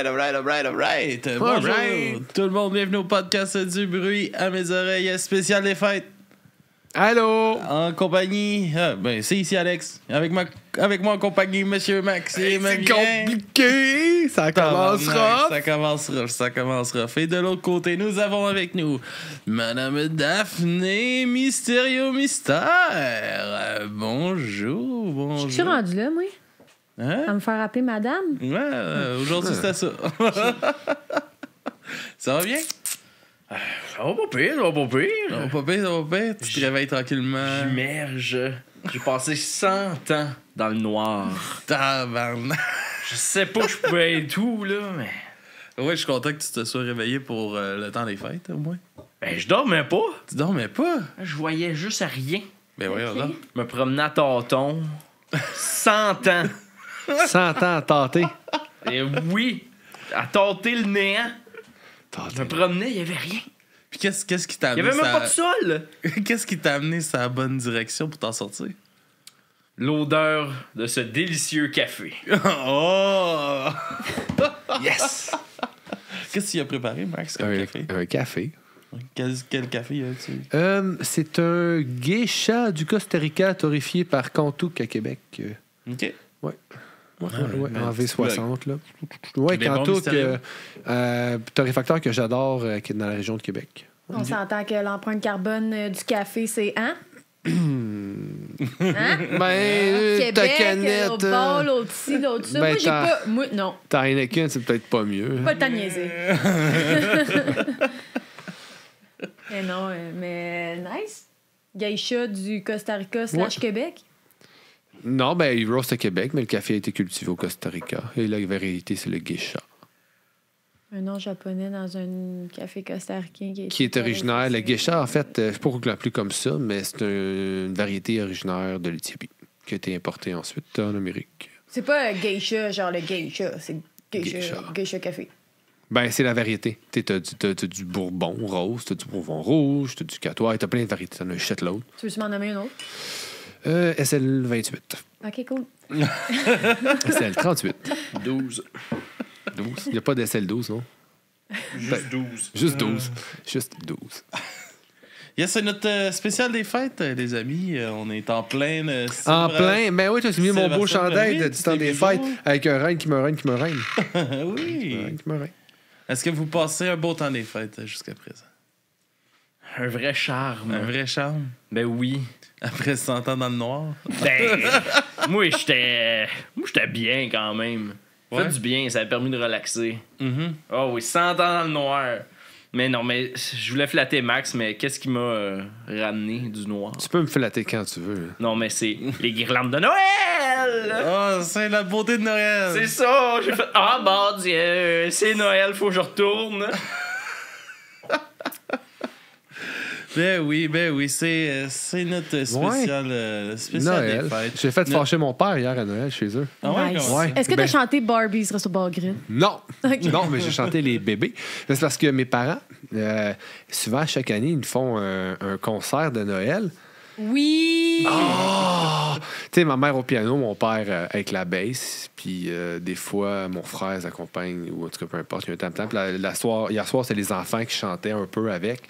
Bonjour, tout le monde, bienvenue au podcast du bruit à mes oreilles, spécial des fêtes. Allô? En compagnie, c'est ici Alex, avec moi en compagnie, Monsieur Max et C'est compliqué! Ça commencera! Ça commencera. Et de l'autre côté, nous avons avec nous Madame Daphné Mysterio Mystère. Bonjour. Je suis rendue là, moi. Hein? À me faire appeler madame. Ouais, aujourd'hui c'était ça. Ça va bien? Ça va pas pire. Ça va pas pire. Tu te réveilles tranquillement. J'immerge. J'ai passé 100 ans dans le noir. Tabarnak. Je sais pas que je pouvais être où, là, mais... Ouais, je suis content que tu te sois réveillé pour le temps des fêtes, au moins. Ben, je dormais pas. Tu dormais pas? Je voyais juste à rien. Ben voyons donc. Je me promenais à tâtons. 100 ans. 100 ans à tâter. Et oui, à tâter le néant. Je me promenais, il y avait rien. Puis qu'est-ce qui t'a Il y amené avait même pas de sol. Qu'est-ce qui t'a amené sur la bonne direction pour t'en sortir? L'odeur de ce délicieux café. Oh! Yes! Qu'est-ce qu'il a préparé, Max, comme café? Un café. Quel café y a-tu? C'est un geisha du Costa Rica torréfié par Cantuc à Québec. OK. Ouais, ben, en V60, là. Ouais, Il est bon, Cantuc, mystérieux. torréfacteur que j'adore, qui est dans la région de Québec. On s'entend que l'empreinte carbone du café, c'est hein? Hein? Ben, ta Québec, canette. l'autre bord, l'autre ci, l'autre ça. ben, Moi, j'ai ta- pas... Moi, non. Ta Heineken, c'est peut-être pas mieux. Pas le temps de niaiser. Mais non, mais nice. Geisha du Costa Rica / Québec. Non, ben, il roast à Québec, mais le café a été cultivé au Costa Rica. Et la variété, c'est le geisha. Un nom japonais dans un café costaricien Qui est originaire. Le geisha, en fait, je ne sais pas pourquoi l'appeler comme ça, mais c'est une variété originaire de l'Éthiopie qui a été importée ensuite en Amérique. C'est pas geisha, genre le geisha. C'est geisha café. Ben, c'est la variété. T'as du bourbon rose, t'as du bourbon rouge, t'as du catois, t'as plein de variétés. T'en as un shitload. Tu veux-tu m'en nommer un autre? SL28. OK, cool. SL38. 12. 12. Il n'y a pas d'SL12, non? Juste 12. Juste 12. Juste 12. Yes, c'est notre spécial des fêtes, les amis. On est en plein... En plein. Ben oui, tu as mis mon beau Sébastien chandail Merveille, du temps des c'est fêtes beau. avec un règne qui me règne. Oui. Un qui me règne. Est-ce que vous passez un beau temps des fêtes jusqu'à présent? Un vrai charme. Un vrai charme? Ben oui. Après 100 ans dans le noir? Ben, moi, j'étais bien quand même. Ouais. Fait du bien, ça a permis de relaxer. Mm-hmm. Oh oui, 100 ans dans le noir. Mais non, mais je voulais flatter Max, mais qu'est-ce qui m'a ramené du noir? Tu peux me flatter quand tu veux. Non, mais c'est les guirlandes de Noël! Oh, c'est la beauté de Noël! C'est ça! J'ai fait « Ah, mon Dieu! C'est Noël, faut que je retourne! » Ben oui, c'est notre spécial, spécial Noël. des fêtes. J'ai fait fâcher mon père hier à Noël chez eux. Ah ouais, Nice. comment Ouais. Est-ce que Ben- t'as chanté Barbie's reste au bar grid? Non! Ok. Non, mais j'ai chanté les bébés. C'est parce que mes parents, souvent, chaque année, ils me font un concert de Noël. Oui! Oh! Tu sais, ma mère au piano, mon père avec la basse, puis des fois, mon frère les accompagne, ou en tout cas, peu importe, il y a un tam-tam. Puis hier soir, c'est les enfants qui chantaient un peu avec.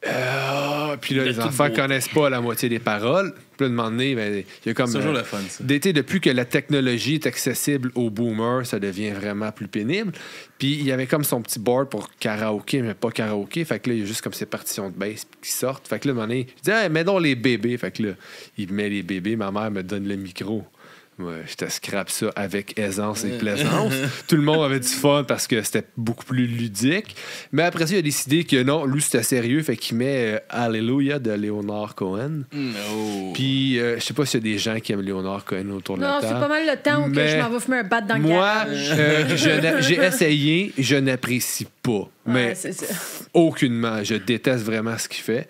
Puis là, De les toute enfants beauté. connaissent pas la moitié des paroles. Puis là, de moment donné, ben, il y a comme... C'est toujours le fun, ça. Depuis que la technologie est accessible aux boomers, ça devient vraiment plus pénible. Puis il y avait comme son petit board pour karaoké, mais pas karaoké. Fait que là, il y a juste comme ces partitions de bass qui sortent. Fait que là, à un moment donné, je dis, hey, mets donc les bébés. Fait que là, il met les bébés. Ma mère me donne le micro. Moi, je te scrape ça avec aisance et plaisance. Tout le monde avait du fun parce que c'était beaucoup plus ludique. Mais après ça, il a décidé que non, lui, c'était sérieux. Fait qu'il met Hallelujah de Leonard Cohen. No. Puis, je sais pas s'il y a des gens qui aiment Leonard Cohen autour de la Non, table. c'est pas mal le temps où que Mais je m'en vais fumer un bat dans le moi, garage. j'ai essayé, je n'apprécie pas. Mais c'est ça. aucunement. Je déteste vraiment ce qu'il fait.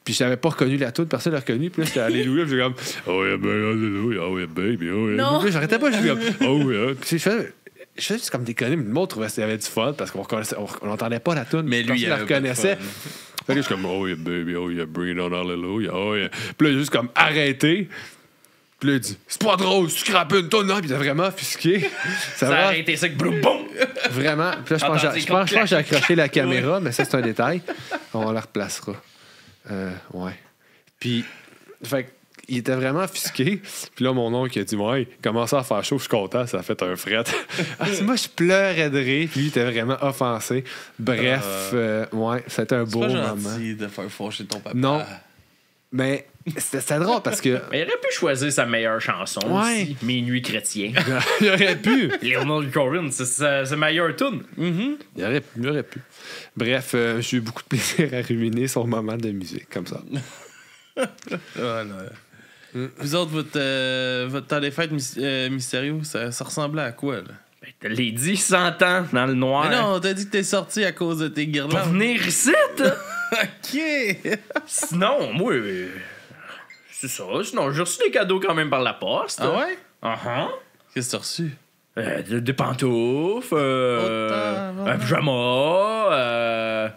Puis je n'avais pas reconnu la toute, personne l'a reconnu. Puis là, j'étais Alléluia, puis j'ai comme oh yeah, baby, Alléluia, oh yeah, baby, oh yeah. Non. Puis là, j'arrêtais pas, je suis comme oh yeah. Puis je faisais juste comme déconner, mais le monde trouvait qu'il y avait du fun parce qu'on n'entendait pas la tune. Mais lui, il la avait pas de reconnaissait. fun. Fait que je suis comme oh yeah, baby, oh yeah, bring it on, Alléluia, oh yeah. Puis là, j'ai juste comme arrêté. Puis là, il dit, c'est pas drôle, tu scrapes une tonne, non? Puis il a vraiment offusqué. Ça va aurait été ça que boum, boum! vraiment. Puis là, je pense que j'ai accroché la caméra, mais ça, c'est un détail. On la replacera. Ouais. Puis, fait que, il était vraiment offusqué. Puis là, mon oncle, il a dit, ouais, il commençait à faire chaud, je suis content, ça a fait un fret. Moi, je pleurais de rire, puis lui, il était vraiment offensé. Bref, ouais, c'était un beau C'est pas moment. gentil de faire fâcher ton papa. Non. Mais c'était drôle parce que. Mais il aurait pu choisir sa meilleure chanson Ouais. aussi. Minuit chrétien. Il aurait pu. Leonard Cohen, c'est sa meilleure tune. Il aurait pu. Bref, j'ai eu beaucoup de plaisir à ruiner son moment de musique, comme ça. Voilà. Vous autres, votre temps des fêtes mystérieux, ça ressemblait à quoi, là? Ben, te l'ai dit 100 ans dans le noir. Mais non, on t'a dit que t'es sorti à cause de tes Pour guirlandes. venir ici, OK! sinon, moi, c'est ça. Sinon, j'ai reçu des cadeaux quand même par la poste. Ah ouais? Uh-huh. Qu'est-ce que t'as reçu? Des pantoufles, un pyjama,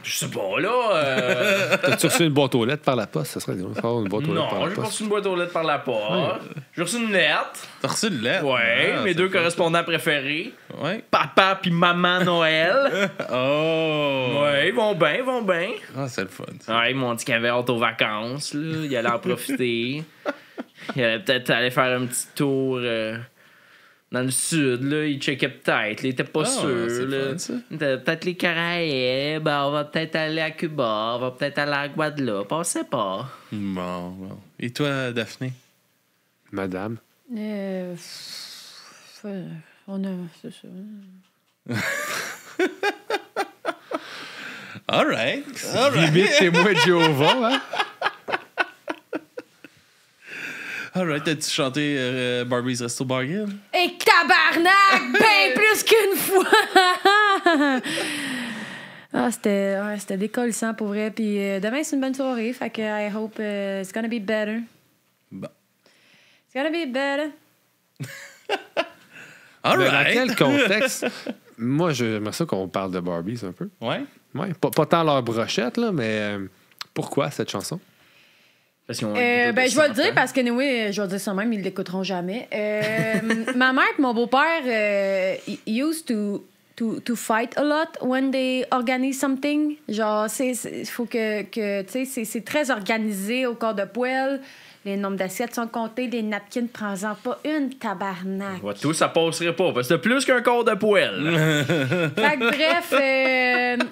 je sais pas, là. T'as-tu reçu une boîte aux lettres par la poste? Ça serait drôle de faire une boîte aux lettres par Non, la j'ai pas poste. reçu une boîte aux lettres par la poste. J'ai reçu une lettre. T'as reçu une lettre? Ouais, Ah, mes c'est deux fun. correspondants préférés. Ouais. Papa puis maman Noël. Oh! Ouais, ils vont bien, ils vont bien. Ah, c'est le fun. Ouais, ils m'ont dit qu'ils avaient hâte aux vacances, là. Ils allaient en profiter. Ils allaient peut-être aller faire un petit tour dans le sud, là. Ils checkaient peut-être. Ils étaient pas Ah, sûrs, c'est là. fun, ça. Peut-être les Caraïbes, on va peut-être aller à Cuba, on va peut-être aller à Guadeloupe, on sait pas. Bon. Et toi, Daphné? Madame. On a. C'est ça. All right. Limite témoin de Jéhovah, hein? All right. T'as-tu chanté Barbie's Resto Bargain? Et tabarnak! Ben plus qu'une fois! Ah, c'était décollissant pour vrai. Puis demain, c'est une bonne soirée. Fait que I hope it's gonna be better. Bon. It's gonna be better. All Mais dans right. quel contexte? Moi, j'aimerais ça qu'on parle de Barbies un peu. Ouais. Ouais, pas tant leur brochette, là, mais pourquoi cette chanson? Parce qu'ils ont Ben, je vais le dire parce que, anyway, je vais dire ça même, ils l'écouteront jamais. Ma mère et mon beau-père used to fight a lot when they organize something. Genre, il faut que tu sais, c'est très organisé au corps de poêle. Les nombres d'assiettes sont comptés, les napkins, prends-en pas une, tabarnak. Ouais, tout, ça passerait pas, parce que c'est plus qu'un corps de poêle. Fait que bref,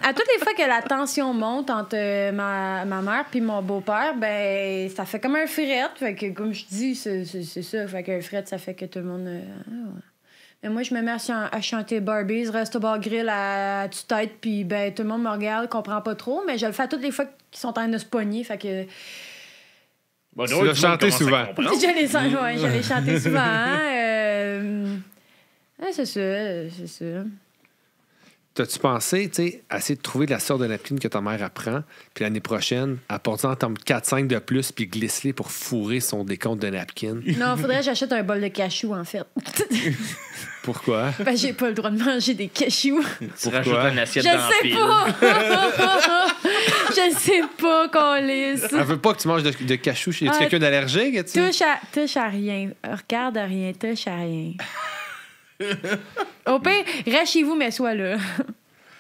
à toutes les fois que la tension monte entre ma mère puis mon beau-père, ben ça fait comme un fret. Fait que comme je dis, c'est ça. Fait qu'un fret, ça fait que tout le monde... Mais moi, je me mets à chanter Barbies, Resto Bar Grill à tue-tête, puis ben tout le monde me regarde, comprend pas trop, mais je le fais à toutes les fois qu'ils sont en train de se pogner. Fait que... Bon, Tu l'as chanté souvent. Je l'ai chanté souvent. C'est ça. T'as-tu pensé, tu sais, à essayer de trouver la sorte de napkin que ta mère apprend, puis l'année prochaine, apporte-en 4-5 de plus, puis glisse-les pour fourrer son décompte de napkin? Non, faudrait que j'achète un bol de cachou, en fait. Pourquoi? Ben, j'ai pas le droit de manger des cachous. Tu rajoutes une assiette Je dans sais pile. pas! Je sais pas, Câlisse. Elle veut pas que tu manges de cachou. Y a-tu quelqu'un d'allergique? Touche à rien. Regarde à rien. Touche à rien. Au pire, reste chez vous, mais sois là.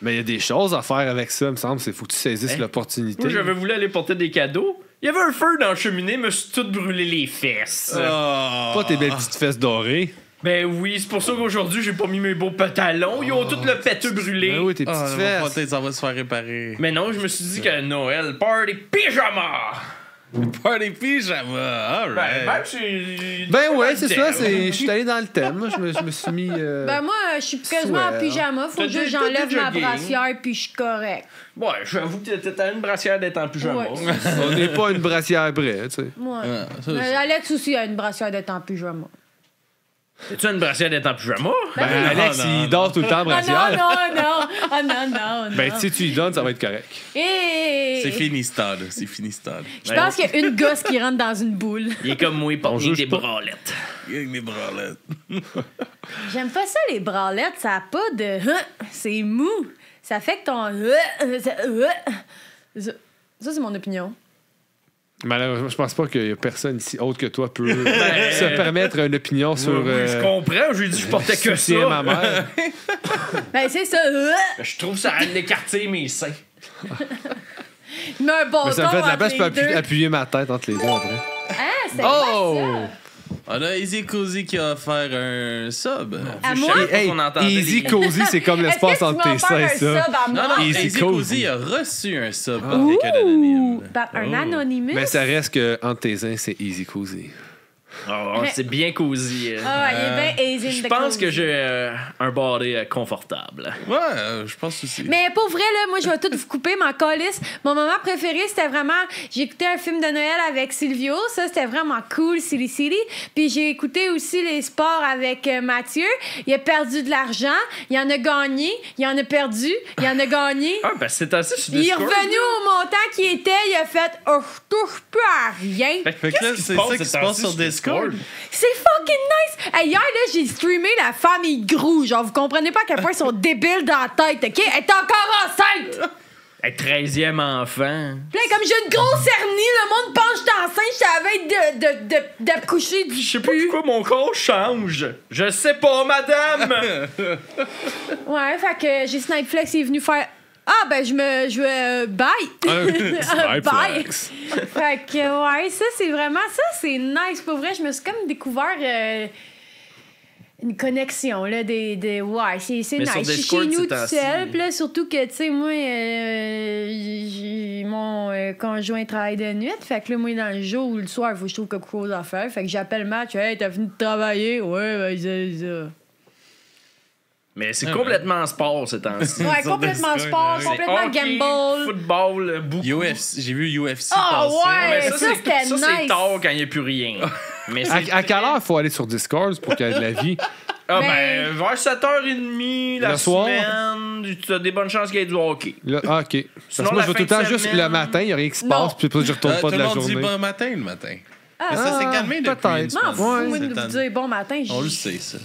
Mais il y a des choses à faire avec ça, me semble. Il faut que tu saisisses l'opportunité. Moi, j'avais voulu aller porter des cadeaux. Il y avait un feu dans la cheminée, me suis tout brûlé les fesses. Pas tes belles petites fesses dorées. Ben oui, c'est pour ça qu'aujourd'hui, j'ai pas mis mes beaux pantalons. Ils ont tout le péteux brûlé. Ben oui, tes petites fesses. Peut-être ça va se faire réparer. Mais non, je me suis dit que Noël, party pyjama! Party pyjama. All right. Ben ouais, c'est ça. Je suis allé dans le thème. Moi, je me suis mis... Ben moi, je suis quasiment en pyjama. Faut T'as juste que déjà j'enlève ma jogging. brassière puis je suis correct. Ouais, j'avoue que t'as une brassière d'être en pyjama. Ouais. on n'est pas une brassière près, tu sais. Ouais. Ah, ça, Alex aussi a une brassière d'être en pyjama. T'as-tu une brassière d'être en pyjama? Ben, Alex, il dort tout le temps en Ah brassière. non! Ah non! Ben, si tu lui donnes, ça va être correct. c'est fini ce temps-là. C'est fini ce temps-là. Je pense qu'il y a une gosse qui rentre dans une boule. Il est comme moi, il porte juge des pas. bralettes. Avec mes bralettes. J'aime pas ça, les bralettes. Ça a pas de... C'est mou. Ça fait que ton... Ça, c'est mon opinion. Malheureusement, je pense pas qu'il y a personne ici autre que toi peut se permettre une opinion sur. Oui, je comprends. J'ai dit je portais que ça. ma mère. Ben, c'est ça. Je trouve ça à l'écarter mes seins. Il met un bâton Mais ça me fait de la entre place, je les peux deux. appuyer ma tête entre les deux après. Ah, c'était Oh! nice, On a Easy Cozy qui a offert un sub. À Je moi? savais pas Hey, qu'on entendait Easy les- Cozy, c'est comme ça. l'espace Est-ce que entre tu tes vas faire seins, un ça. sub à moi? Non, non, Easy Easy Cozy. Cozy a reçu un sub par quelqu'un d'anonyme. Par un anonyme? Mais ça reste que entre tes seins, c'est Easy Cozy. Oh, c'est bien cosy. Ah, il est bien easy in Je the pense cozy. que j'ai un body confortable. Ouais, je pense aussi. Mais pour vrai, là, moi, je vais tout vous couper, ma calisse. Mon moment préféré, c'était vraiment... J'ai écouté un film de Noël avec Silvio. Ça, c'était vraiment cool, Silly Silly. Puis j'ai écouté aussi les sports avec Mathieu. Il a perdu de l'argent. Il en a gagné. Il en a perdu. Il en a gagné. Ah, ben c'est assez sur Il est Discord. revenu au montant qu'il était. Il a fait « Oh, je touche plus à rien. » Fait que là, c'est ça qui se passe sur Discord. C'est fucking nice! Hey, hier, là, j'ai streamé la famille Grou. Genre, vous comprenez pas à quel point ils sont débiles dans la tête, OK? Elle est encore enceinte! Un 13e enfant. Puis là, comme j'ai une grosse hernie, le monde pense que je suis enceinte, je savais de coucher du Je sais pas pourquoi mon corps change. Je sais pas, madame! Ouais, fait que j'ai Snipeflex, il est venu faire... Ah, ben, bye! Bye! Fait que, ouais, ça, c'est vraiment... Ça, c'est nice. Pour vrai, je me suis comme découvert... une connexion, là, ouais, c'est Mais nice. sur Je suis Discord, chez nous c'est toute ainsi. seule, puis là, surtout que, tu sais, moi, mon conjoint travaille de nuit, fait que là, moi, dans le jour ou le soir, il faut que je trouve quelque chose à faire, fait que j'appelle Match, « Hey, t'as fini de travailler? » Ouais, ben, c'est ça. Mais c'est complètement sport, ces temps-ci. Ouais, Sur complètement Discord, sport, ouais. complètement Hockey, gamble. football, beaucoup. UFC, j'ai vu UFC Ah, passer. ouais! Mais ça, c'était c'est nice. tard quand il n'y a plus rien. Mais c'est À quelle heure il faut aller sur Discord pour qu'il y ait de la vie? Ah Ben- vers 7h30 la Le soir? semaine, tu as des bonnes chances qu'il y ait du hockey. Là, OK. Parce que Sinon, moi, la je vais tout le fin temps de juste semaine- le matin, il n'y a rien qui se Non. passe, puis je retourne pas Tout de le la monde dit journée. bon matin le matin. Ah, Mais ça s'est calmé depuis peut-être. une m'en semaine. fous, moi, de C'est vous tanné. dire bon matin. On le sait, ça.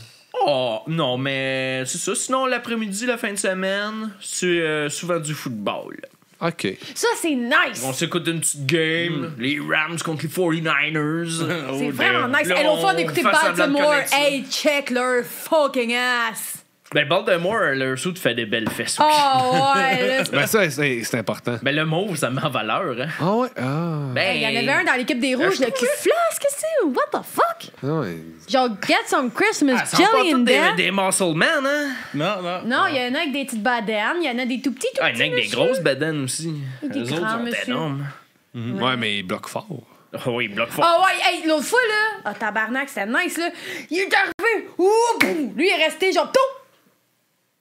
Oh, non, mais c'est ça. Sinon, l'après-midi, la fin de semaine, c'est souvent du football. OK. Ça, c'est nice! On s'écoute une petite game, les Rams contre les 49ers. C'est vraiment nice. Là, Hey, l'autre fois, on on écoutait fait semblant de Baltimore. connaître ça. Hey, check leur fucking ass! Ben, Baltimore, leur suit fait des belles fesses. Oh, ouais, là. Ben ça, c'est important. Ben, le mauve, ça met en valeur, hein. Ah ouais? Ah. Ben, Il y en avait un dans l'équipe des Rouges, le qui flasque, qu'est-ce que c'est? What the fuck? Ah ouais. Genre, get some Christmas ah, ça sent pas jelly in tous there. des muscle men, hein. Non, non. Non, il y en a avec des petites badanes, il y en a des tout petits, Ah, il y en a avec des monsieur. grosses bedaines aussi. Des Les autres grands, sont monsieur. énormes. Ouais, mais il bloque fort. Oh, oui, bloc fort. Ah ouais, hey, l'autre fois, là, ah, tabarnak, c'était nice, là. Il est arrivé, ouh, boum. Lui, il est resté genre, tout.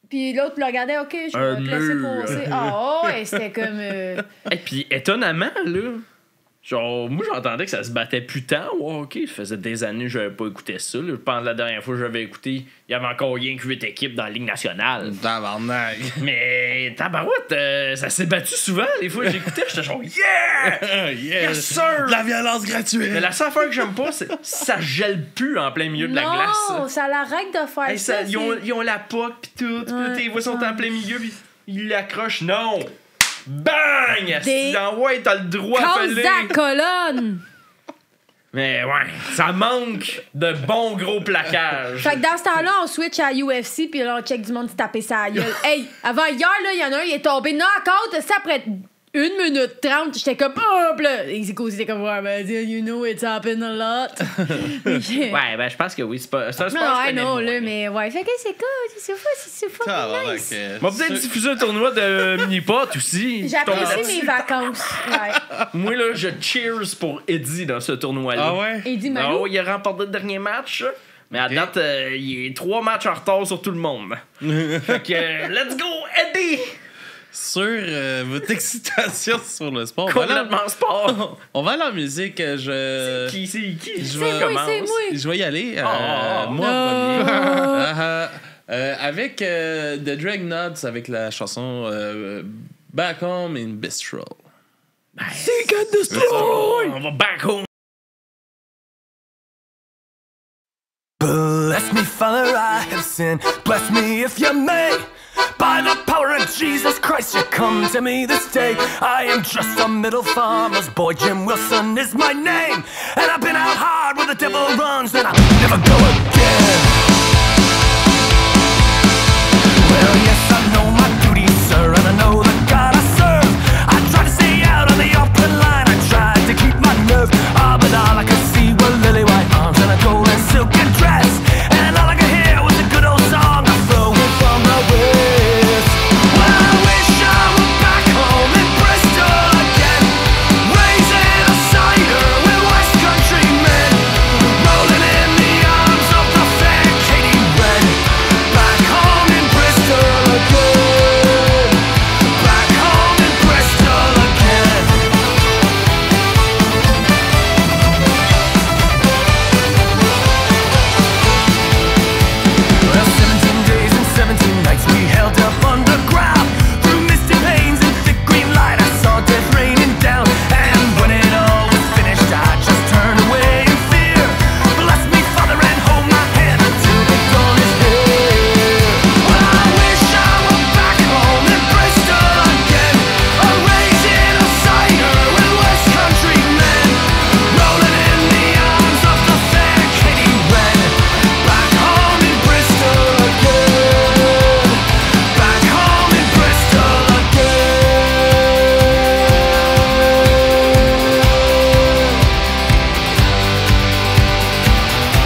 Puis l'autre le regardait, OK, je Un vais te laisser mur. passer. Ah ouais, c'était comme... Et puis, étonnamment, là, genre, moi, j'entendais que ça se battait plus tant. Ouais, OK, ça faisait des années que j'avais pas écouté ça. Là. Je pense que la dernière fois que j'avais écouté, il y avait encore rien que 8 équipes dans la Ligue nationale. Tabarnak. Mais, tabarouette, ça s'est battu souvent. Les fois que j'écoutais, j'étais genre, yeah! Yeah. Yes, sir! De la violence gratuite. Mais la seule affaire que j'aime pas, c'est ça gèle plus en plein milieu de la glace. Non, ça l'arrête de faire Hey, ça. ils ont la poque pis tout, pis là, tes voix sont en plein milieu pis ils l'accrochent. Non! Bang! Des- Ouais, t'as le droit à Cause faire la colonne. Mais ouais, ça manque de bons gros plaquages. Fait que dans ce temps-là, on switch à UFC, puis là, on check du monde se taper sa gueule. Hey, avant hier, là, il y en a un, il est tombé knock-out, ça après 1 minute 30, j'étais comme, hop là! Et c'est quoi, c'était comme, ouais, ben, you know, it's happened a lot. Ouais, ben je pense que oui, c'est pas. C'est un sport Non, que je I connais know, moins. là, mais ouais. Fait que c'est cool, c'est fucking Tabarnak. nice. On va peut-être diffuser un tournoi de mini-pot aussi. Je tombe J'apprécie là-dessus. mes vacances. Ouais. Moi, là, je cheers pour Eddie dans ce tournoi-là. Ah ouais? Et dis Ah Malou. ouais, il a remporté le dernier match. Mais à date, il est 3 matchs en retard sur tout le monde. Fait que, let's go, Eddie! Sur votre excitation sur le sport. On va aller Complètement sport. on va aller en musique. C'est qui? Je C'est vais- moi, c'est moi. Je vais y aller. Oh. Moi, Oh. premier. Avec The Dragnots, avec la chanson Back Home in Bistro. Seek and destroy! On va back home. Bless me, Father, I have sinned. Bless me if you may. By the power Lord Jesus Christ, you come to me this day. I am just a middle farmer's boy, Jim Wilson is my name. And I've been out hard where the devil runs, and I'll never go again. Well, yes, I know my duty, sir, and I know the God I serve. I tried to stay out on the open line, I tried to keep my nerve. Ah, but all I could see were lily white arms and a golden silken dress. And all I could hear was a good old song flowing from the west. Well, I wish I were back home in Bristol again, raising a cider with West Country men, rolling in the arms of the fair Katie Wren. Back home in Bristol again, back home in Bristol again. Well, 17 days and 17 nights we held up underground, through misty panes and thick green light I saw death raining down. And when it all was finished I just turned away in fear. Bless me, Father, and hold my hand until the dawn is here. Well, I wish I were back home in Bristol again, raising a cider with West Country men, rolling in the arms of the fair Katie Wren. Back home in Bristol again, back home in Bristol again.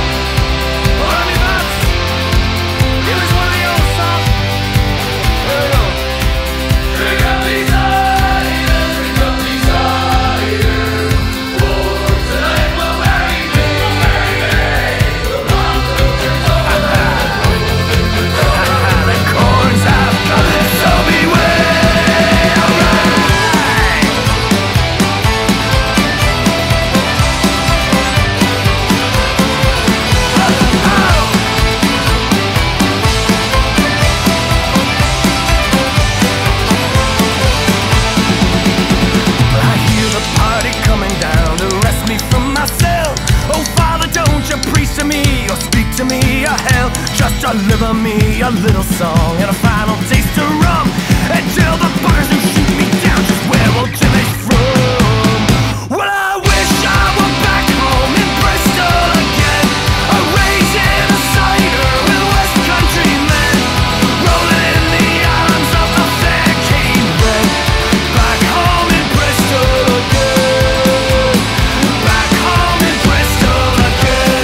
Army Bats, give us one of the old songs. Here we go. Drink up these ciders, drink up these ciders. For tonight we'll marry me, we'll marry me. The corns have come, so beware. Alright. I hear the party coming down to rest me from myself. Oh, Father, don't you preach to me or speak to me of hell. Just deliver me a little song and a final taste of rum, and tell the buggers who shoot me down just where old Jimmy's from. Well, I wish I were back home in Bristol again, raising a cider with West Country men, rolling in the arms of the fair Katie Wren. Back home in Bristol again, back home in Bristol again.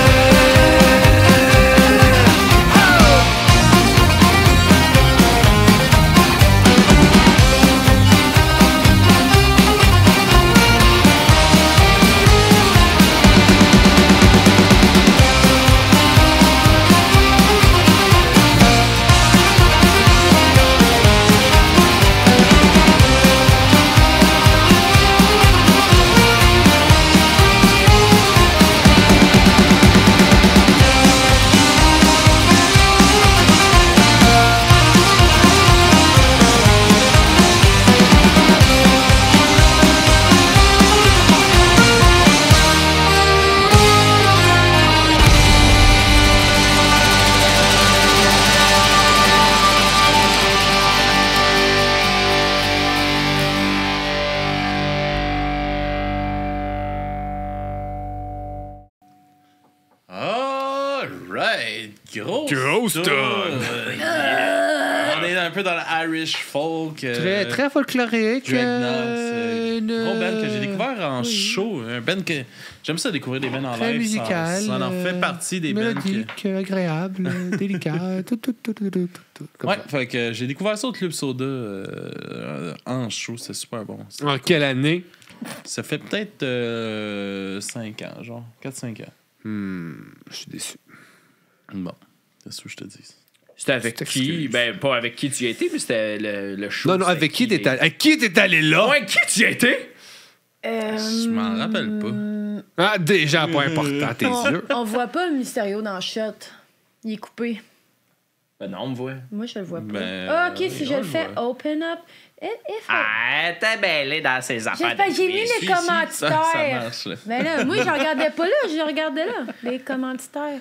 Oh! Alright, Grosse tune. tune. On est un peu dans l'Irish folk. Très folklorique. Dreadnoughts. Gros band que j'ai découvert en show. Un band que j'aime ça découvrir des bands en Très live. musical. Ça en fait partie des bands. mélodique, agréable, délicat. Tout. Comme Ouais, ça. fait que j'ai découvert ça au Club Soda en show. C'est super bon. En quelle année? Ça fait peut-être 5 ans, genre 4-5 ans. Je suis déçu. Bon, c'est ce que je te dis. C'était avec Je qui? t'excuse. Ben, pas avec qui tu y étais, mais c'était le show. Non, avec qui t'es allé? Avec qui t'es allé là? Ouais, qui tu y étais? Je m'en rappelle pas. Ah, déjà, pas important, tes yeux. On voit pas Mysterio dans le shot. Il est coupé. Ben non, on me voit. Moi, je le vois pas. Ben, Ah, ok, si oui, je on le le fais, voit. open up. Ah, t'es belle dans ses affaires. J'espère que j'ai mis les Si, commanditaires. ça marche, là. Mais là, moi, je regardais pas là, je regardais là. Les commanditaires.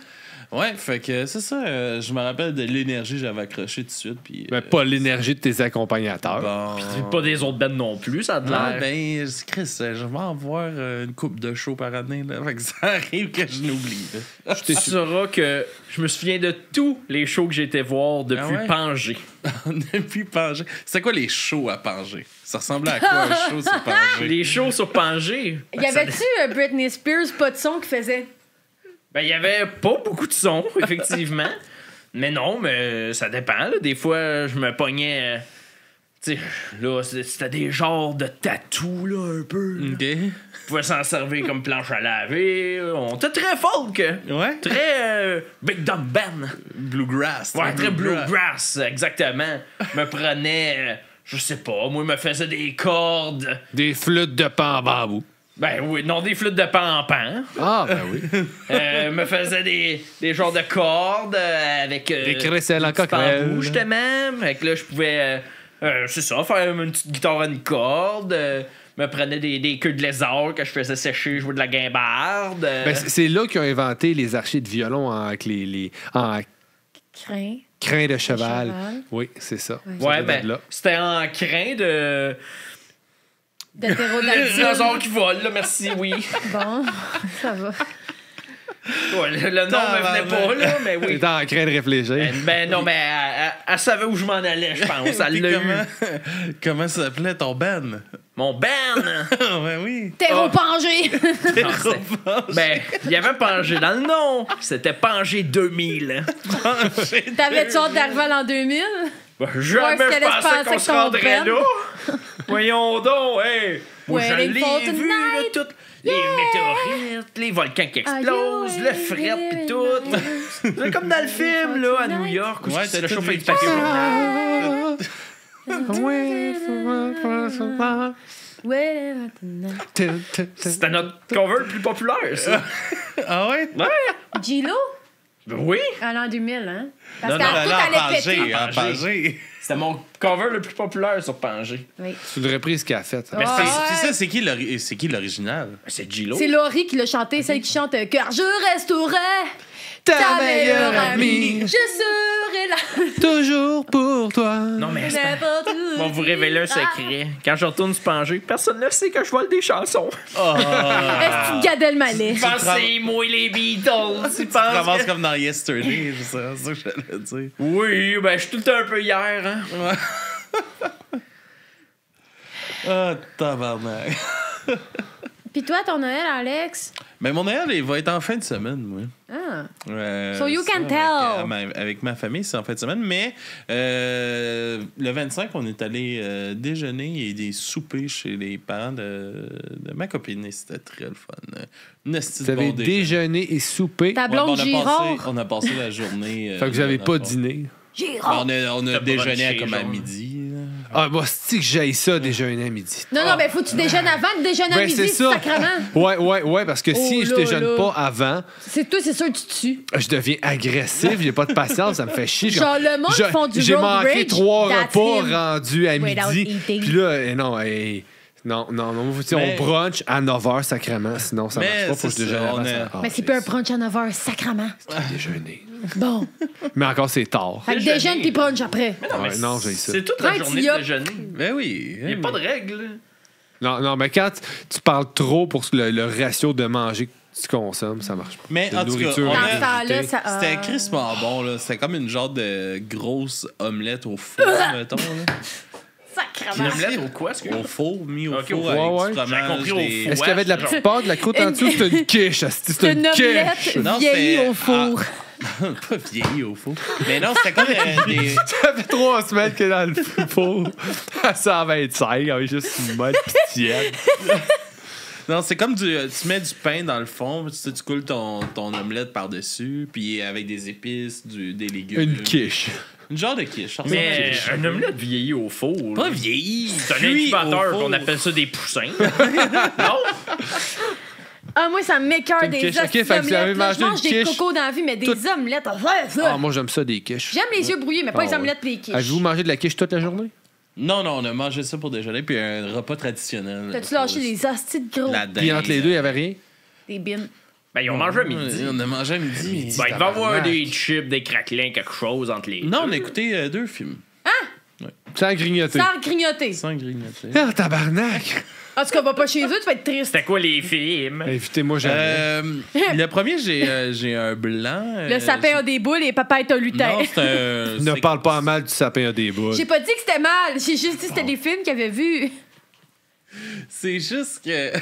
Ouais, fait que c'est ça. Je me rappelle de l'énergie, j'avais accroché tout de suite. Puis, Mais pas l'énergie de tes accompagnateurs. bon. C'est pas des autres bands non plus, ça a de Ah, l'air. ben, Chris, je vais en voir une coupe de show par année. Là. Fait que ça arrive que je l'oublie. là. Tu sauras que je me souviens de tous les shows que j'ai été voir depuis Ah ouais? Pangé. Depuis Pangé. C'était quoi les shows à Pangé? Ça ressemblait à quoi un show sur Pangé? Les shows sur Pangé. Y avait-tu Britney Spears, pas de son, qui faisait. Ben, il y avait pas beaucoup de sons, effectivement. Mais non, mais ça dépend. Là. Des fois, je me pognais. Tu sais, là, c'était des genres de tatous, là, un peu. OK. On pouvait s'en servir comme planche à laver. On était très folk. Ouais. Très Big Dumb Ben. Bluegrass. Ouais, très bluegrass, exactement. Me prenait, je sais pas, moi, me faisait des cordes. Des flûtes de pan en bambou. Ben oui, non, des flûtes de pan en pan. Ah, ben oui. Me faisait des genres de cordes avec. Des crécelles en du petit coquerelle. bambou, justement. Fait que là, je pouvais, c'est ça, faire une petite guitare à une corde. Me prenait des queues de lézard que je faisais sécher, jouer de la guimbarde. Ben, c'est là qu'ils ont inventé les archers de violon avec en Crin. crin de cheval. cheval. Oui, c'est ça. Ouais. Ça ouais, doit être ben, là. c'était en crin de. Les D'hétérodactyle. dinosaures qui volent, là, merci, oui. Bon, ça va. Ouais, le nom me venait pas, là, mais oui. T'es en train de réfléchir. Ben non, mais elle savait où je m'en allais, je pense. Elle Puis l'a eu. comment ça s'appelait ton band? Mon Ben! Ben oui. Terreau-Pangé. Non, c'est- ben, il y avait Pangé dans le nom. C'était Pangé 2000. T'avais-tu hâte d'arriver à l'an 2000? Ben, jamais Ouais, je laisse pensais penser qu'on que se ton rendrait Ben. là. Voyons donc, hey! Moi, je Waiting l'ai for vu, là, tonight. tout. Les météorites, les volcans qui explosent, le fret pis tout. C'est comme dans le film, là, à New York, où Ouais, c'est t'as le tout chauffeur vu. du papier journal. Ouais, C'était notre cover le plus populaire, ça. Ah ouais? Ouais. Gilo? Ben oui. À l'an 2000, hein? Parce Non, qu'à non, tout Là, en allait péter. Pangé, en Pangé. C'était mon cover le plus populaire sur Pangé. Oui. C'est une reprise qu'elle a faite. ça. Mais Ah, c'est- ouais. C'est ça, c'est qui l'original? C'est Gilo. C'est Laurie qui l'a chanté, celle qui chante Car je resterai ta meilleure amie. Je serai là Toujours pour toi. Non, mais c'est n'importe où. on va vous révéler un secret. Quand je retourne sur Pangé, personne ne sait que je vole des chansons. Est-ce que Gad Elmaleh? Pensez-moi les Beatles. Ils Tu pensent commences que- comme dans Yesterday, c'est ça que j'allais dire. Oui, ben je suis tout le temps un peu hier. Hein. Ah, tabarnak. Puis toi, ton Noël, Alex? Mais mon Noël, il va être en fin de semaine, moi. Ah. So you ça, can tell. Avec ma famille, c'est en fin de semaine. Mais le 25, on est allé déjeuner et des soupers chez les parents de ma copine. Et c'était très le fun. Une esti Vous de avez bon déjeuner. déjeuné et soupé. Ta Ouais, blonde ben, Girard? on a passé la journée. Fait que vous avez dans pas le fond. dîné. Ben, Girard! on a T'as déjeuné brunché, comme à genre. midi. là. Ah, moi, c'est que j'aille ça, déjeuner à midi. Non, non, mais faut que tu déjeunes avant de déjeuner à Ben, midi, c'est ça. sacrement. Ouais, parce que si Oh je là déjeune là. pas avant, C'est toi, c'est sûr que tu tues. je deviens agressif, j'ai pas de patience, ça me fait chier. Genre, le monde qui font du J'ai road manqué rage, 3 that's repas him. rendus à Without midi. eating. Puis là, non, tu sais, Mais- on brunch à 9h sacrément, sinon ça Mais marche pas, faut que je c'est déjeune ça, avant on ça. est- Ah, Mais c'est plus un brunch à 9h, sacrement. déjeuner. Bon. Mais encore, c'est tard. Fait que Déjeuner. déjeune puis brunch après. Non, mais Ouais, non, j'ai ça. c'est toute la Ouais, journée tu y as- de déjeuner. Ben oui. Il n'y a pas de règle. Non, mais quand tu parles trop pour le ratio de manger que tu consommes, ça marche pas. Mais De en tout cas, nourriture on Dans a- ce temps-là, ça. C'était crissement bon, là. C'était comme une genre de grosse omelette au four, mettons. Là. Une Sacrement. omelette au quoi, est-ce que... Au four, mis au Ok, four au avec four, ouais. du fromage. J'avais compris au des- four. Est-ce qu'il y avait de la petite pâte, de la croûte en dessous? C'est une quiche, c'est C'est une quiche. omelette Non, vieillie c'est- au four. Pas vieilli au four. Mais non, c'était comme des... Ça fait 3 semaines que dans le four à 125, avec juste une mode tiède. Non, c'est comme tu mets du pain dans le fond, puis tu coules ton omelette par-dessus, puis avec des épices, des légumes. Une quiche. Une genre de quiche. ça ressemble à une Mais quiche. un omelette vieilli au four. Pas là. vieilli. C'est un cuit au incubateur four. qu'on appelle ça des poussins. Non? Ah, moi, ça m'écoeure Une des quiche. Ok, hosties fait que vous avez d'omelettes, là. mangé Je mange une des quiche cocos dans la vie, mais des toute- omelettes. Ah, moi, j'aime ça, des quiches. J'aime les yeux brouillés, mais pas Ah, les ouais. omelettes et les quiches. Avez-vous mangé de la quiche toute la journée? Non, on a mangé ça pour déjeuner, puis un repas traditionnel. T'as-tu lâché les hosties de gros? La dinde. Puis entre les deux, il n'y avait rien? Des bines. Ben, ils ont mangé à midi. On a mangé à midi. Ben, il va y avoir des chips, des craquelins, quelque chose entre les Non, deux. on a écouté 2 films. Sans grignoter. Sans grignoter. Sans grignoter. Ah, tabarnak! En tout cas, va pas chez eux, tu vas être triste. C'était quoi les films? Invitez-moi jamais. Le premier, j'ai un blanc. Le sapin a des boules et papa est un lutin. Non, c'est un. Ne c'est- parle pas mal du sapin à des boules. J'ai pas dit que c'était mal. J'ai juste dit que c'était des films qu'il avait vus. C'est juste que.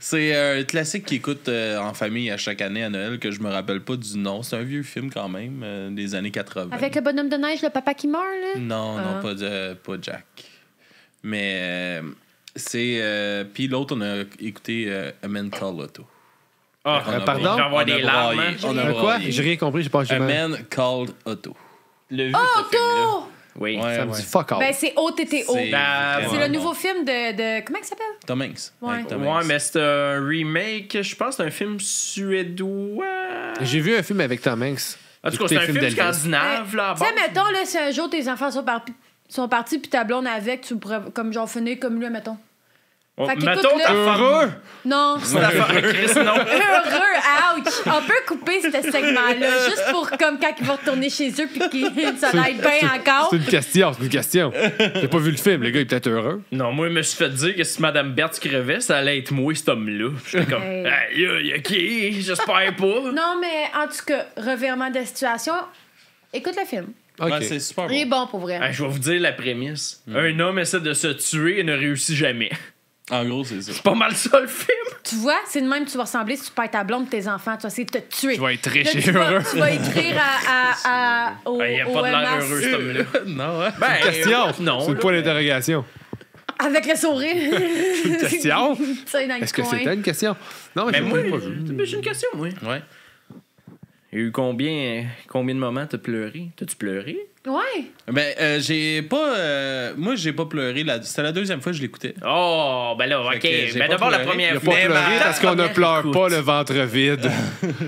c'est un classique qui écoute en famille à chaque année à Noël que je me rappelle pas du nom. C'est un vieux film quand même, des années 80. Avec le bonhomme de neige, le papa qui meurt, là. Non, Ah. non, pas Jack. Mais c'est. Puis l'autre, on a écouté A Man Called Otto. Ah, On a pardon? il va y avoir on a des larmes. braillé. hein? On a Quoi? braillé. J'ai rien compris, j'ai pas A jamais. Man Called Otto. Le vu, Oh, ce film-là. Otto! Oui. Ouais, Ça me dit fuck off. Ben, c'est OTTO. C'est Ben, vraiment C'est le bon. nouveau film de. Comment il s'appelle? Tom Hanks. Ouais. Avec Tom Ouais, Hanks. mais c'est un remake. Je pense que c'est un film suédois. J'ai vu un film avec Tom Hanks. En tout cas, Écoutez c'est un le film d'Elvis. scandinave, là. à Tu sais, base. mettons, là, si un jour tes enfants sont partis puis ta blonde avec, tu pourrais, comme genre, finir comme lui, mettons. Oh, Fait mettons qu'écoute-le. ta femme. Heureux! Non. C'est l'affaire de Chris, non. Heureux, ouch! On peut couper ce segment-là, juste pour comme quand ils vont retourner chez eux puis qu'ils ça va être bien encore. C'est une question, c'est une question. J'ai pas vu le film, le gars il est peut-être heureux. Non, moi, je me suis fait dire que si Madame Berthe crevait, ça allait être moi, cet homme-là. J'étais comme, Hey. aïe, ok, j'espère pas. Non, mais en tout cas, revirement de situation, écoute le film. Ok. Ouais, c'est super Il est bon. bon pour vrai. Ah, je vais vous dire la prémisse. Un homme essaie de se tuer et ne réussit jamais. En gros, c'est ça. C'est pas mal ça, le film. Tu vois, c'est de même que tu vas ressembler si tu perds ta blonde tes enfants. Tu vas essayer de te tuer. Tu vas être Là, riche et tu vas- heureux. tu vas écrire au, Il n'y a au pas de l'air MS heureux, cet homme-là. Non, hein? Ben, Question! non. C'est une là. point d'interrogation. avec le sourire. Une question? Tu sais, dans le Est-ce que coin. c'était une question? Non, mais Mais je moi, l'ai pas vu. j'ai une question, moi. Ouais. Il y a eu combien de moments t'as pleuré? T'as-tu pleuré? Ouais. Ben, j'ai pas. Moi, j'ai pas pleuré. C'était la deuxième fois que je l'écoutais. Oh, ben là, Fait ok. que j'ai Ben pas d'abord, la pleuré. Il première a pas fois. pleuré parce qu'on ne pleure pas le ventre vide.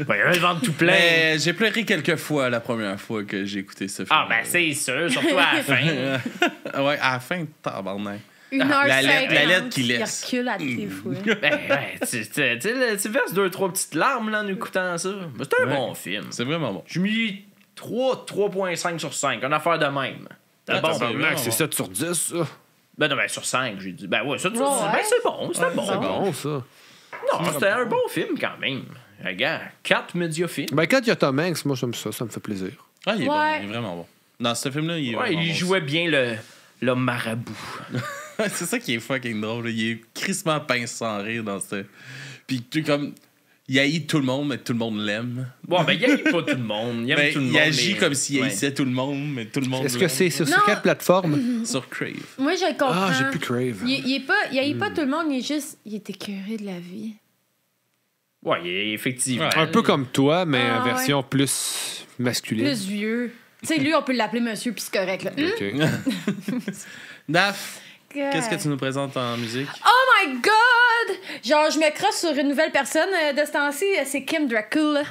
Ben, le ventre tout plein. Mais j'ai pleuré quelques fois la première fois que j'ai écouté ce film. Ah, ben c'est sûr, surtout à la fin. Ouais, à la fin, tabarnak. 1h50. la lettre qui laisse. Il recule à tes fois. Ben, tu verses 2-3 petites larmes là, en écoutant ça. Ben, c'est un Ouais. bon film. C'est vraiment bon. J'ai mis 3.5 sur 5. Une affaire de même. C'est Ah, bon. t'as Tabarnak, c'est 7 sur 10, ça. Ben non, ben sur 5, j'ai dit. Ben ouais, ça, tu Ouais. ben, c'est bon. C'est bon. C'est bon, ça. Non, c'était un bon film quand même. Regarde, 4 médiafilms. Ben, quand il y a Tom Hanks, moi, j'aime ça. Ça me fait plaisir. Ah, il est bon. Ouais. Il est vraiment bon. Dans ce film-là, il est Ouais, vraiment il bon. jouait bien le marabout. C'est ça qui est fucking drôle. Là. Il est crissement pince sans rire dans ce. Puis, tu sais, comme. Il haït tout le monde, mais tout le monde l'aime. Bon, ben, il aime pas tout le monde. Il aime Ben, tout le monde. il agit mais- comme s'il ouais. haïssait tout le monde, mais tout le monde. Est-ce que l'aime. c'est sur Non. quelle plateforme? Sur Crave. Moi, je le comprends. Ah, j'ai plus Crave. Il est pas, il haït pas tout le monde, il est juste. Il est écœuré de la vie. Ouais, effectivement. Ouais. Un peu comme toi, mais Ah, en version plus masculine. Plus vieux. Tu sais, lui, on peut l'appeler monsieur, puis c'est correct, là. Ok. Daph, qu'est-ce que tu nous présentes en musique? Oh my god! Genre, je me crosse sur une nouvelle personne de ce temps-ci, c'est Kim Dracula.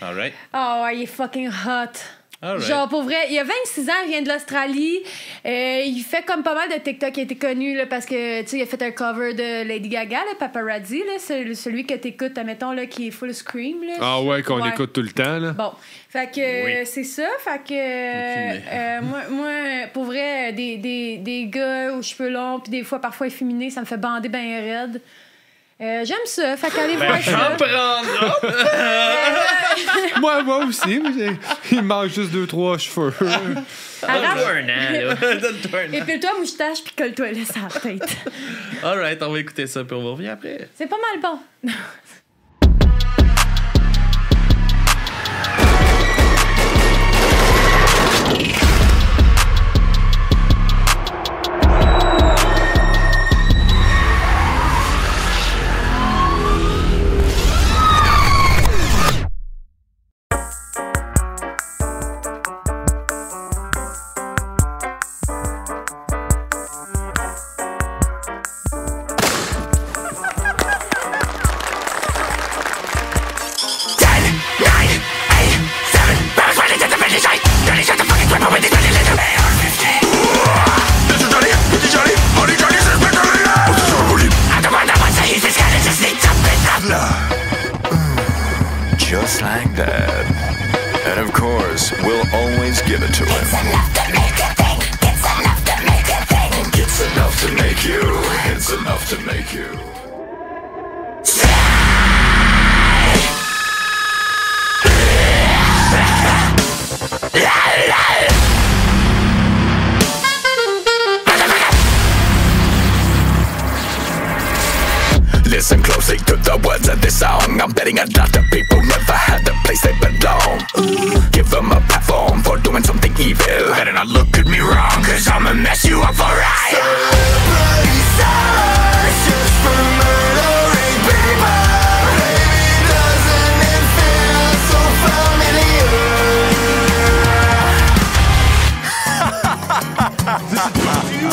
Alright. Oh, ouais, il est fucking hot. Alright. Genre, pour vrai, il a 26 ans, il vient de l'Australie. Il fait comme pas mal de TikTok. Il a été connu là, parce que, tu sais, il a fait un cover de Lady Gaga, là, Paparazzi, là, celui que t'écoutes, admettons, là, qui est full scream. Là. Ah ouais, qu'on Ouais. écoute tout le temps, là. Bon, fait que Oui. c'est ça, fait que moi, pour vrai, des gars aux cheveux longs, puis des fois parfois efféminés, ça me fait bander ben raide. J'aime ça, fait qu'allez Ben, voir j'en ça. prends. Moi aussi, il manque juste 2-3 cheveux. Arrache, Un an, là. Donne-toi un an. épile-toi moustache, puis colle-toi là sur la tête. Alright, on va écouter ça, puis on va revenir après. C'est pas mal bon. just like that. And of course, we'll always give it to him. It's enough to make you think. It's enough to make you think. It's enough to make you. It's enough to make you. Listen closely to the words of this song. I'm betting a lot of people never had the place they belong. Give them a platform for doing something evil. Better not look at me wrong, cause I'ma mess you up alright. Celebrity silence just for murdering people. Baby, doesn't it feel so familiar? This is brought to you.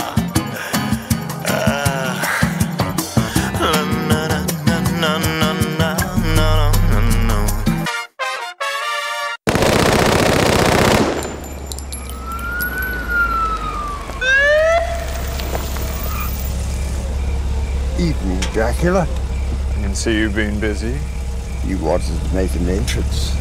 Evening, Dracula. I can see you've been busy. You wanted to make an entrance.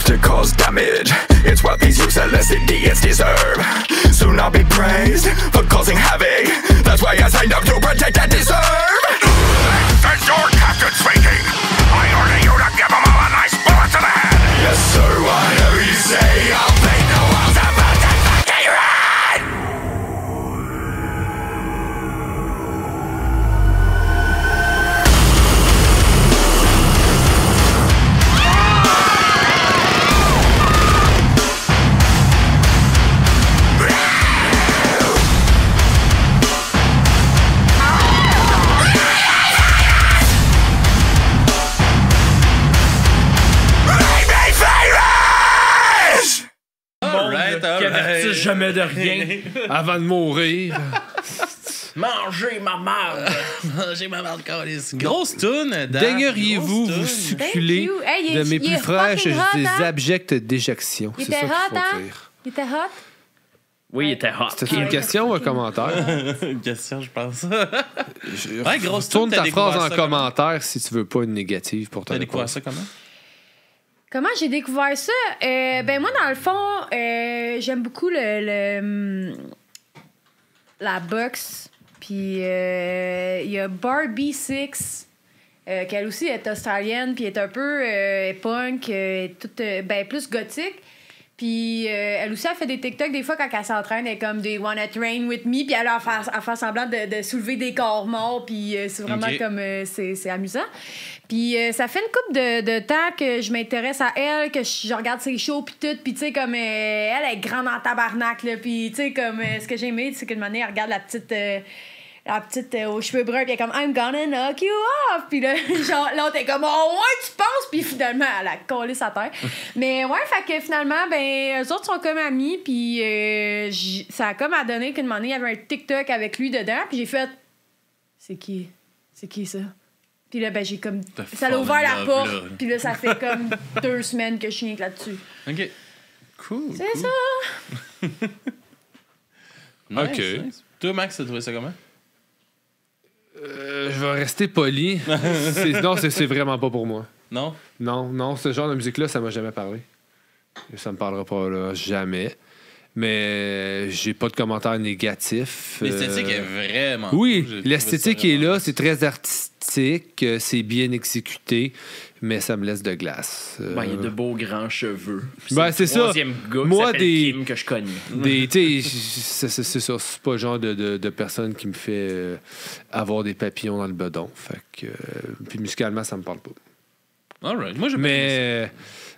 To cause damage, it's what these useless idiots deserve. Soon I'll be praised for causing havoc. That's why I signed up to protect and deserve. That's your captain speaking. I order you to give them all a nice bullet to the head. Yes sir, whatever you say, I'll make the walls about that fucking run. Qui avertissent jamais de rien. Avant de mourir. Mangez ma marde. J'ai ma marde calice. Grosse toune. Daigneriez-vous Grosse vous toune. succuler you. Hey, il est- de mes il plus est fraîches fucking hot, des hein? abjectes déjections? Il C'est était ça hot, qu'il faut hein? dire. Il était hot? Oui, il était hot. C'était une question ou un commentaire? Une question, je pense. Ouais, Ouais, grosse tourne toune, ta t'as phrase découvert en ça commentaire si tu veux pas une négative pour ta T'as découvert réponse. ça comment? Comment j'ai découvert ça? Ben moi, dans le fond, j'aime beaucoup la boxe. Puis il y a Barbie Six, qu'elle aussi est australienne, puis est un peu punk, toute, ben plus gothique. Puis elle aussi, elle fait des TikTok des fois quand elle s'entraîne, elle est comme des Wanna Train With Me, puis elle a fait semblant de soulever des corps morts, puis c'est vraiment Ok. comme... c'est amusant. Puis ça fait une couple de temps que je m'intéresse à elle, que je regarde ses shows, puis tout, puis tu sais, comme elle est grande en tabarnak, là, puis tu sais, comme ce que j'ai aimé, c'est qu'une manière, elle regarde la petite aux cheveux bruns, puis elle est comme I'm gonna knock you off, puis là genre l'autre est comme oh ouais tu penses, puis finalement elle a collé sa terre. Mais ouais, fait que finalement ben eux autres sont comme amis, puis ça a comme à donner qu'une année il y avait un TikTok avec lui dedans, puis j'ai fait c'est qui ça? Puis là ben j'ai comme ça a ouvert la porte, puis là ça fait comme 2 semaines que je suis là-dessus. OK. Cool. C'est cool. ça. Nice, OK. nice. Toi, Max, t'as trouvé ça comment? Je vais rester poli. Non, c'est vraiment pas pour moi. Non? Non, ce genre de musique-là, ça m'a jamais parlé. Ça me parlera pas là, jamais. Mais j'ai pas de commentaires négatifs. L'esthétique est vraiment Oui, cool. J'ai trouvé l'esthétique ça est vraiment là, c'est très artistique, c'est bien exécuté, mais ça me laisse de glace. Ben, il y a de beaux grands cheveux. Ben, c'est le ça. troisième gars Moi, qui s'appelle Kim que je connais. Tu sais, c'est ça. C'est pas le genre de personne qui me fait avoir des papillons dans le bedon. Fait que, puis musicalement, ça me parle pas. All right. Moi, j'ai pas aimé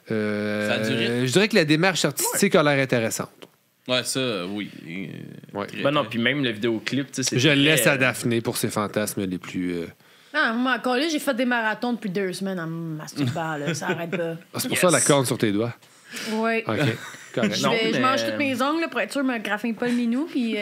Mais Ça a duré. je dirais que la démarche artistique a l'air intéressante. ça. Ouais, ça, oui. Ouais. Très, Ben non, très. puis même le vidéoclip, tu sais, c'est Je le très- laisse à Daphné pour ses fantasmes les plus... Non, moi, encore là, j'ai fait des marathons depuis 2 semaines en me masturbant, là. Ça arrête pas. Ah, c'est pour ça la corne sur tes doigts. Oui. OK. Correct. Je, Non, je mais- mange toutes mes ongles là, pour être sûr que je me graffine pas le minou, puis...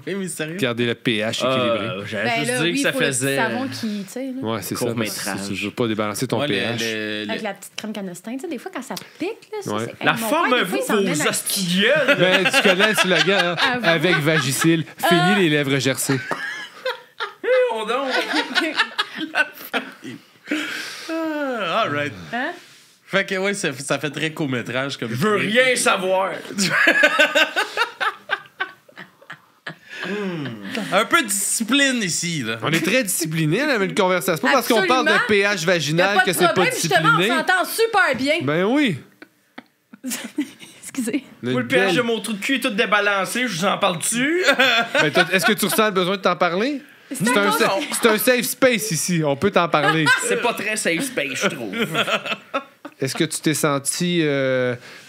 Oui, mais sérieux. Garder le pH équilibré. J'allais ben juste là, dire oui, que ça faut le faisait... savon qui, tu sais, là. Ouais, c'est ça. Court-métrage. Si tu veux pas débalancer ton Ouais, pH. Avec la petite crème canestin, tu sais, des fois, quand ça pique, là, ça, Ouais. c'est... La Hey, mon forme, père, des fois, vous, il s'en met vos dans- hostigueules! Ben, tu connais le slogan, hein? Avoue. Avec Vagisil. Fini les lèvres gercées. On donc! All right. Hein? Fait que, ouais, ça fait très court-métrage comme Je veux rien savoir! Un peu de discipline ici, là. On est très discipliné avec une conversation. C'est pas parce qu'on parle de Absolument. pH Y a vaginal pas que de c'est pas problème, justement, on discipliné. s'entend super bien. Ben oui. Excusez. Moi, le pH de mon trou de cul est tout débalancé, je vous en parle-tu? Ben, est-ce que tu ressens le besoin de t'en parler? C'est un safe space ici. On peut t'en parler. C'est pas très safe space, je trouve. Est-ce que tu t'es senti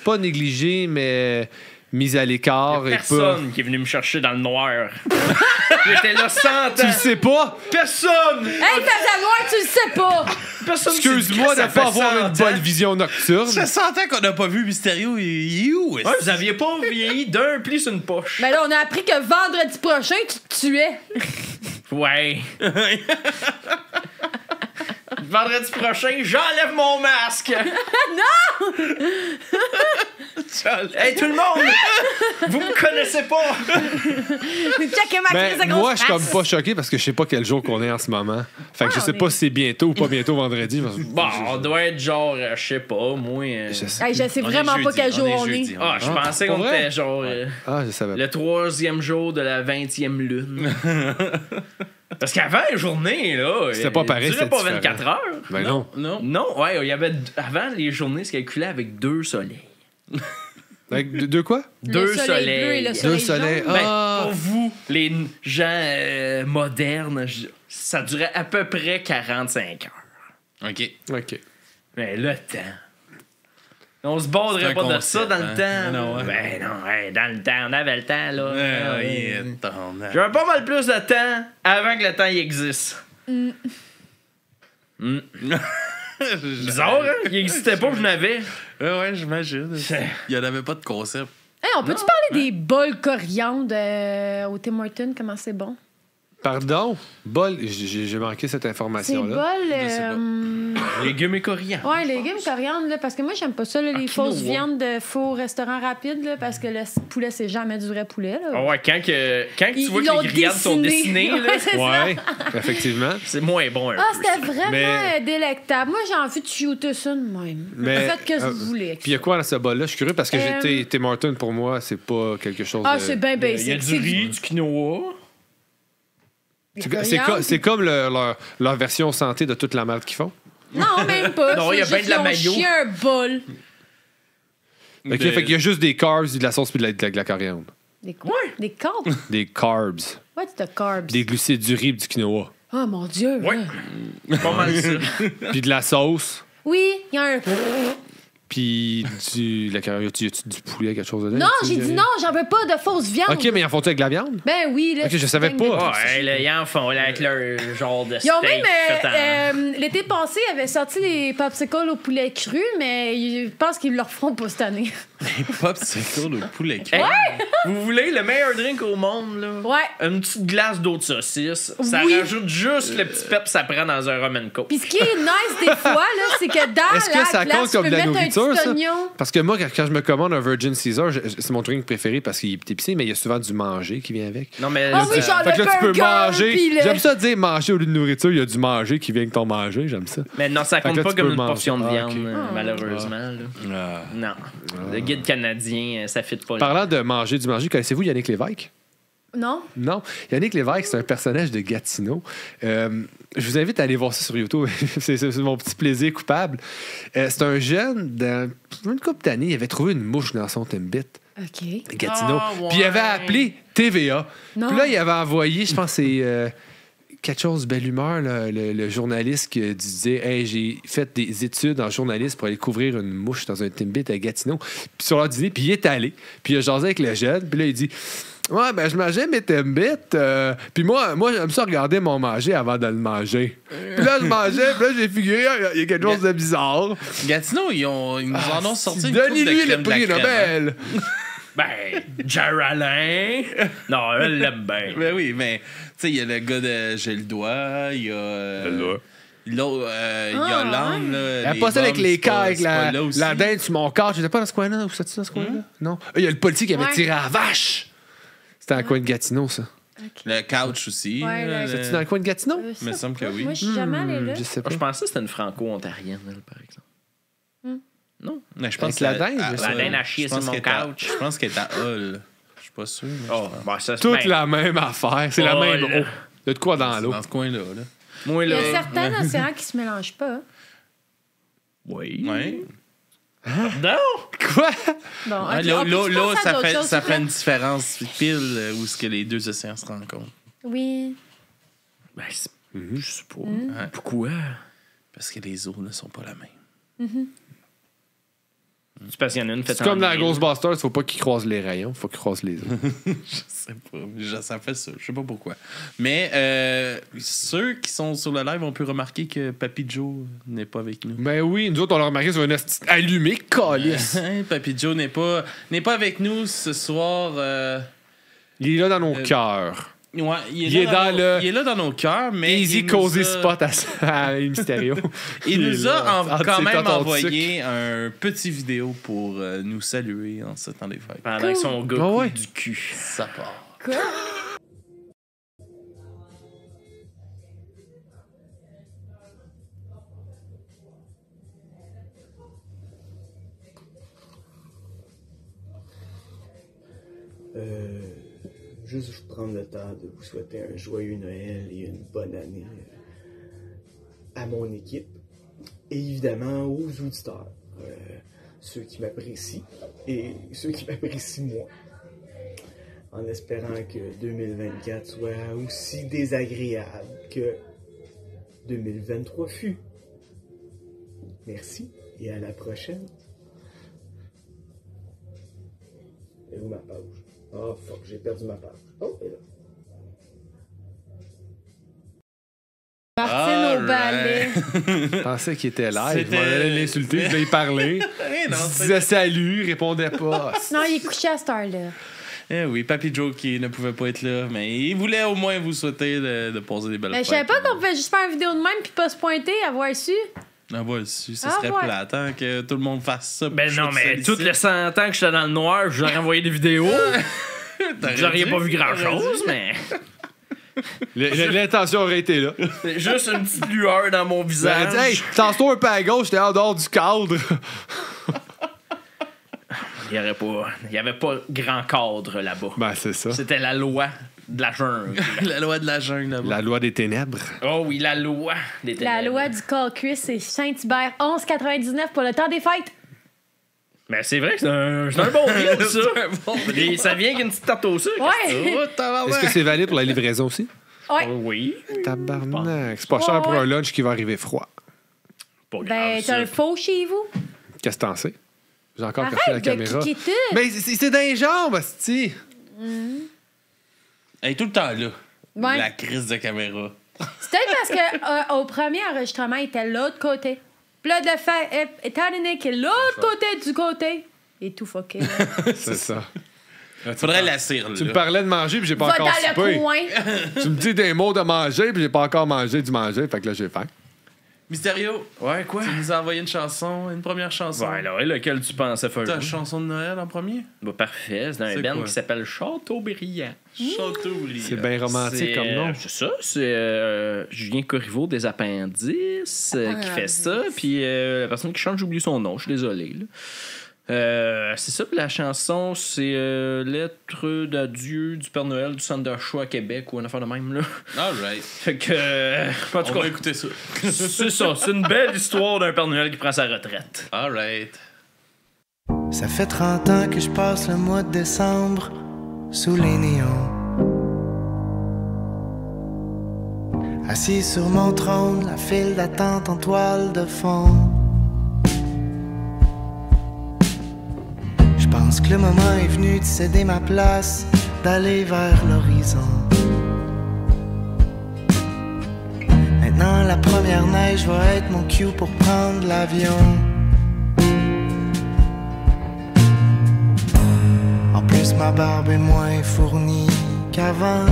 pas négligé, mais mis à l'écart et pas... Personne qui est venu me chercher dans le noir. J'étais là 100 ans. Tu le sais pas? Personne! Hey, t'as noir, tu le sais pas! Personne Excuse-moi de ça ne pas fait avoir 100 une bonne ans. vision nocturne. Ça sentait qu'on n'a pas vu Mysterio. Il est où? est-ce? Ouais, vous aviez pas vieilli d'un pli sur une poche. Ben là, on a appris que vendredi prochain, tu te tuais. Ouais. Vendredi prochain, j'enlève mon masque. Hey, tout le monde! Vous me connaissez pas! Checkez ma crise de Ben, grosse moi, je suis comme face. pas choqué parce que je sais pas quel jour qu'on est en ce moment. Fait que je Ah, sais on pas est- si c'est bientôt ou pas bientôt vendredi. Bon, on doit être genre, je sais pas, moi. Je sais. Hey, je sais On est vraiment pas jeudi, quel jour on jeudi, est. Ah, je Ah, pensais pour qu'on vrai? était genre Ah, je savais pas. le 3e jour de la 20e lune. Parce qu'avant les journées, là. C'était pas pareil, Ça durait c'était pas 24 heures. Ben non. Non. Non, ouais, il y avait. Avant, les journées se calculaient avec 2 soleils. Avec deux quoi? Le 2 soleil soleils. bleu et le Deux soleil soleils. jaune. Ben, Ah. pour vous, les gens modernes, ça durait à peu près 45 heures. OK. OK. Mais le temps. On se borderait C'est un pas de concept, ça dans le hein? temps. Non, ouais. Ben non, ouais, dans le temps, on avait le temps, là. Ah, ouais. J'avais pas mal plus de temps avant que le temps y existe. Bizarre, hein? Il existait pas, je n'avais. Ouais, j'imagine. Il n'y en avait pas de concept. Hey, on peut-tu parler des bols coriandre au Tim Hortons? Comment c'est bon? Pardon? Bol, j'ai manqué cette C'est information-là. bol... Je sais pas. Légumes et coriandre. Ouais, légumes coriandre, là, parce que moi, j'aime pas ça, là, les quinoa. fausses viandes de faux restaurants rapides, là, parce que le poulet, c'est jamais du vrai poulet. Là. Ah ouais, quand tu Ils vois que l'ont les grillades sont dessinées, là, Ouais, c'est ça. Ouais, effectivement. c'est moins bon un Ah, peu. c'était vraiment Mais- délectable. Moi, j'ai envie de shooter ça de même. Mais, Faites que vous voulez. avec Puis il y a ça. quoi dans ce bol-là? Je suis curieux parce que Tim Hortons, pour moi, c'est pas quelque chose Ah, de... c'est bien Il y a basic. du C'est riz, du quinoa. C'est comme leur version santé de toute la merde qu'ils font. Non, même pas. Non, il y a C'est bien de la juste qu'ils ont mayo. chié un bol. OK, fait qu'il y a juste des carbs, de la sauce puis de la coriandre. Des quoi? Des carbs? Des carbs. What's the carbs? Des glucides, du riz, du quinoa. Oh mon Dieu. Ouais. hein. Pas mal ça. Puis de la sauce. Oui, il y a un. Puis la coriandre. Y a-tu du poulet, quelque chose dedans? Non, Y a-tu- j'ai dit non, j'en veux pas de fausse viande. OK, mais ils en font-tu avec de la viande? Ben oui, là. Ok, je savais c'est pas. dingue de- Ouais, là, ils en font là, avec leur genre de steak. Ils ont même, fait en- l'été passé, ils avaient sorti les popsicles au poulet cru, mais je pense qu'ils le referont pas cette année. Popsicle au poulet cru. Hey, vous voulez le meilleur drink au monde, là? Ouais. Une petite glace d'eau de saucisse. Ça Oui. rajoute juste le petit pep que ça prend dans un rum and coke. Puis ce qui est nice des fois, là, c'est que dans Est-ce que la ça glace, compte tu comme peux de la mettre un nourriture, petit ça? oignon. Parce que moi, quand je me commande un Virgin Caesar, c'est mon drink préféré parce qu'il est épicé, mais il y a souvent du manger qui vient avec. Non, mais Ah oui, genre Fait que le là, tu peux burger, manger. puis le- J'aime ça dire manger au lieu de nourriture. Il y a du manger qui vient avec ton manger. J'aime ça. mais non, ça Fait que compte là, pas tu comme peux une manger. portion de Ah, viande, ok. malheureusement. Là. Ah. Non. Le guide canadien, ça fit pas. là. Parlant de manger du manger, connaissez-vous Yannick Lévesque? Non? Non. Yannick Lévesque, c'est un personnage de Gatineau. Je vous invite à aller voir ça sur YouTube. c'est mon petit plaisir coupable. C'est un jeune, dans une couple d'années, il avait trouvé une mouche dans son Timbit. OK. Gatineau. Ah, ouais. Puis il avait appelé TVA. Non. Puis là, il avait envoyé, je pense, c'est quelque chose de belle humeur, là, le journaliste qui disait hey, j'ai fait des études en journaliste pour aller couvrir une mouche dans un Timbit à Gatineau. Puis sur leur dîner, puis il est allé. Puis il a jasé avec le jeune. Puis là, il dit ouais, ben je mangeais mes Timbits. Puis moi, j'aime ça regarder mon manger avant de le manger. Puis là, je mangeais. Puis là, j'ai figuré il y a quelque chose de bizarre. Gatineau, ils nous en ont sorti une coupe de Donnez-lui le crème de la prix crème, Nobel. Ben, Jaralin. Non, elle l'aime bien. Ben oui, mais tu sais, il y a le gars de J'ai le doigt, il y a. L'autre, il y a l'âme, là. Elle a passé avec les cas, avec la dinde sur mon corps. Je sais pas dans ce coin-là. Ou c'est-tu dans ce coin-là? Non. Il y a le policier qui avait tiré à la vache. C'était dans le coin de Gatineau, ça. Okay. Le couch aussi. Ouais, là, C'est-tu dans le coin de Gatineau? Il me semble que oui. Moi, je suis jamais allée là. Je sais pas. Je pensais que c'était une franco-ontarienne, elle, par exemple. Non. Mais je Avec la dinde, je sais La dinde à chier sur mon couch. Je pense qu'elle est à Hull. Je suis pas sûr. Mais Oh, ben, ça se Toute la même affaire. C'est la Oh, même là. eau. Il y a de quoi dans c'est l'eau. dans ce coin-là. Là. Moi, Il y là. a certains océans qui se mélangent pas. Oui. Ouais. Non! Quoi? Bon, Ouais, ok, là, on peut-tu là, passer à d'autres choses, ça s'il fait vous une différence pile où ce que les deux océans se rencontrent. plaît? Oui. Ben, je sais pas. Pourquoi? Parce que les eaux ne sont pas la même. C'est parce qu'il y en a une faite C'est comme en dans mille. Ghostbusters, faut pas qu'ils croisent les rayons, faut qu'ils croisent les eaux. Je sais pas. Ça fait ça. Je sais pas pourquoi. Mais ceux qui sont sur le live ont pu remarquer que Papy Joe n'est pas avec nous. Ben oui, nous autres, on l'a remarqué sur une esti allumée, calice. Papy Joe n'est pas avec nous ce soir. Il est là dans nos cœurs. Ouais, Il est là dans nos cœurs, mais Easy il nous Cozy a- Spot à Mysterio. Il nous a quand ses même tontons de envoyé un petit vidéo pour nous saluer en ce temps des fêtes. Pendant que son gars Ah ouais. couille du cul. Ça part. Quoi? Juste prendre le temps de vous souhaiter un joyeux Noël et une bonne année à mon équipe et évidemment aux auditeurs, ceux qui m'apprécient et ceux qui m'apprécient moi, en espérant que 2024 soit aussi désagréable que 2023 fut. Merci et à la prochaine. Et où ma page? Oh fuck, j'ai perdu ma page. Oh, elle est là. Martine au ballet. Je pensais qu'il était live. Je C'était- m'en allais l'insulter, je voulais y parler. Eh non, Il disait salut, il répondait pas. Non, il est couché à cette heure-là. Eh oui, Papy Joe qui ne pouvait pas être là, mais il voulait au moins vous souhaiter de poser des belles Mais fêtes. je savais pas qu'on pouvait juste faire une vidéo de même puis pas se pointer, avoir su. Ah ouais, ça Ah serait ouais. plate hein, que tout le monde fasse ça. Ben puis non, je mais suis toutes ici. les 100 ans que j'étais dans le noir, je vous aurais envoyé des vidéos. T'aurais Vous auriez dû, pas vu t'aurais grand-chose, dû. mais L'intention aurait été là. c'est juste une petite lueur dans mon J'aurais visage. dit, hey, tasse-toi un peu à gauche, t'es en dehors du cadre. Il y avait pas grand cadre là-bas. Ben, c'est ça. C'était la loi de la jungle. La loi de la jungle là-bas. La loi des ténèbres. Oh oui, la loi des La ténèbres. loi du call-cuisse, c'est Saint-Hubert 11,99 pour le temps des fêtes. Mais c'est vrai que c'est un bon deal, ça. C'est un bon deal. Et ça vient avec une petite tarte au sucre. Ouais. Oh, tabarnak. Est-ce que c'est valide pour la livraison aussi? Ouais. Oh, oui. Tabarnak. C'est pas cher pour un lunch qui va arriver froid. Pas grave, Ben, ça. t'as un faux chez vous. Qu'est-ce que t'en sais? J'ai encore caché la Arrête de caméra. cliquer tout. Mais c'est dans les jambes, hostie. Elle est tout le temps là. Ouais. La crise de caméra. C'est peut-être parce que au premier enregistrement, il était de l'autre côté. Puis là, de fait, étant donné qu'il est de l'autre côté du côté, il est tout fucké. là. C'est ça. Faudrait la cire, là. Tu me parlais de manger, puis j'ai pas Va encore dans le soupé. coin. Tu me dis des mots de manger, puis j'ai pas encore mangé du manger. Fait que là, j'ai faim. Mysterio, Ouais, quoi? tu nous as envoyé une première chanson. Ouais, là, lequel tu pensais faire? Ta chanson de Noël en premier? Bah, parfait. C'est un C'est band quoi? qui s'appelle Châteaubriand. Châteaubriand. C'est bien romantique comme nom. C'est ça, c'est Julien Corriveau des Appendices qui fait ça. Puis la personne qui chante, j'ai oublié son nom, je suis désolé. là. C'est ça, puis la chanson, c'est Lettre d'adieu du Père Noël du Centre d'achat à Québec ou une affaire de même. Là. All right. Fait que, en tout On va cas, écouter ça. c'est ça, c'est une belle histoire d'un Père Noël qui prend sa retraite. All right. Ça fait 30 ans que je passe le mois de décembre sous les néons. Assis sur mon trône, la file d'attente en toile de fond. Je pense que le moment est venu de céder ma place, d'aller vers l'horizon. Maintenant la première neige va être mon cue pour prendre l'avion. En plus ma barbe est moins fournie qu'avant.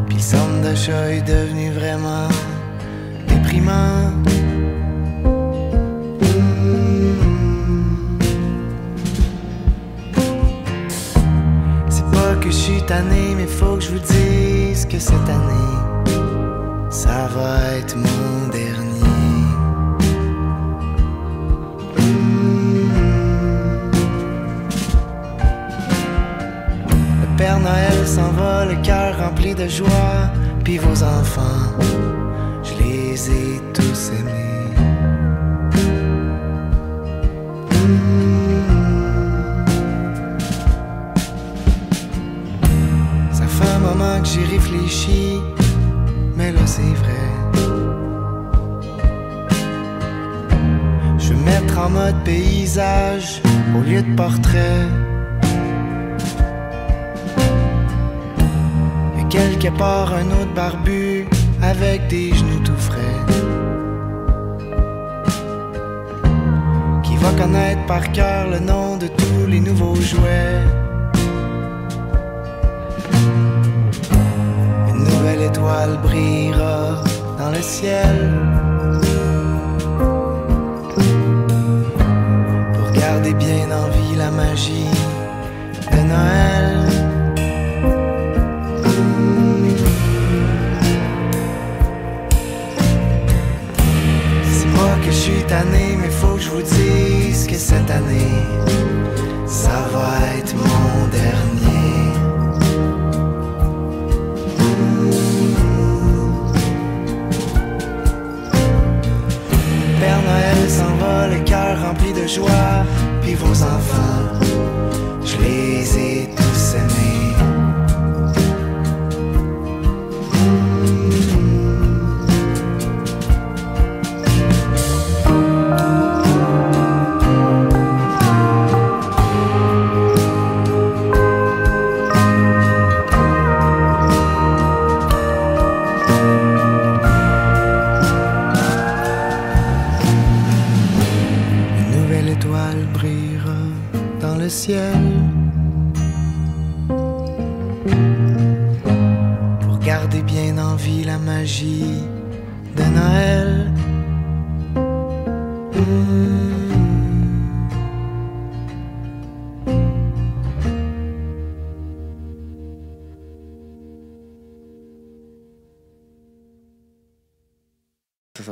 Puis le centre d'achat est devenu vraiment déprimant. Que je suis tanné, mais faut que je vous dise que cette année, ça va être mon dernier. Le Père Noël s'en va, le cœur rempli de joie, puis vos enfants, je les ai tous aimés. Que j'ai réfléchi, mais là c'est vrai. Je vais mettre en mode paysage au lieu de portrait. Y'a quelque part un autre barbu avec des genoux tout frais, qui va connaître par cœur le nom de tous les nouveaux jouets. L'étoile brillera dans le ciel pour garder bien en vie la magie de Noël. C'est pas que je suis tanné, mais faut que je vous dise que cette année, ça va être mon dernier. Père Noël s'en va, le cœur rempli de joie, puis vos enfants, je les ai tous aimés. Ciel pour garder bien en vie la magie de Noël.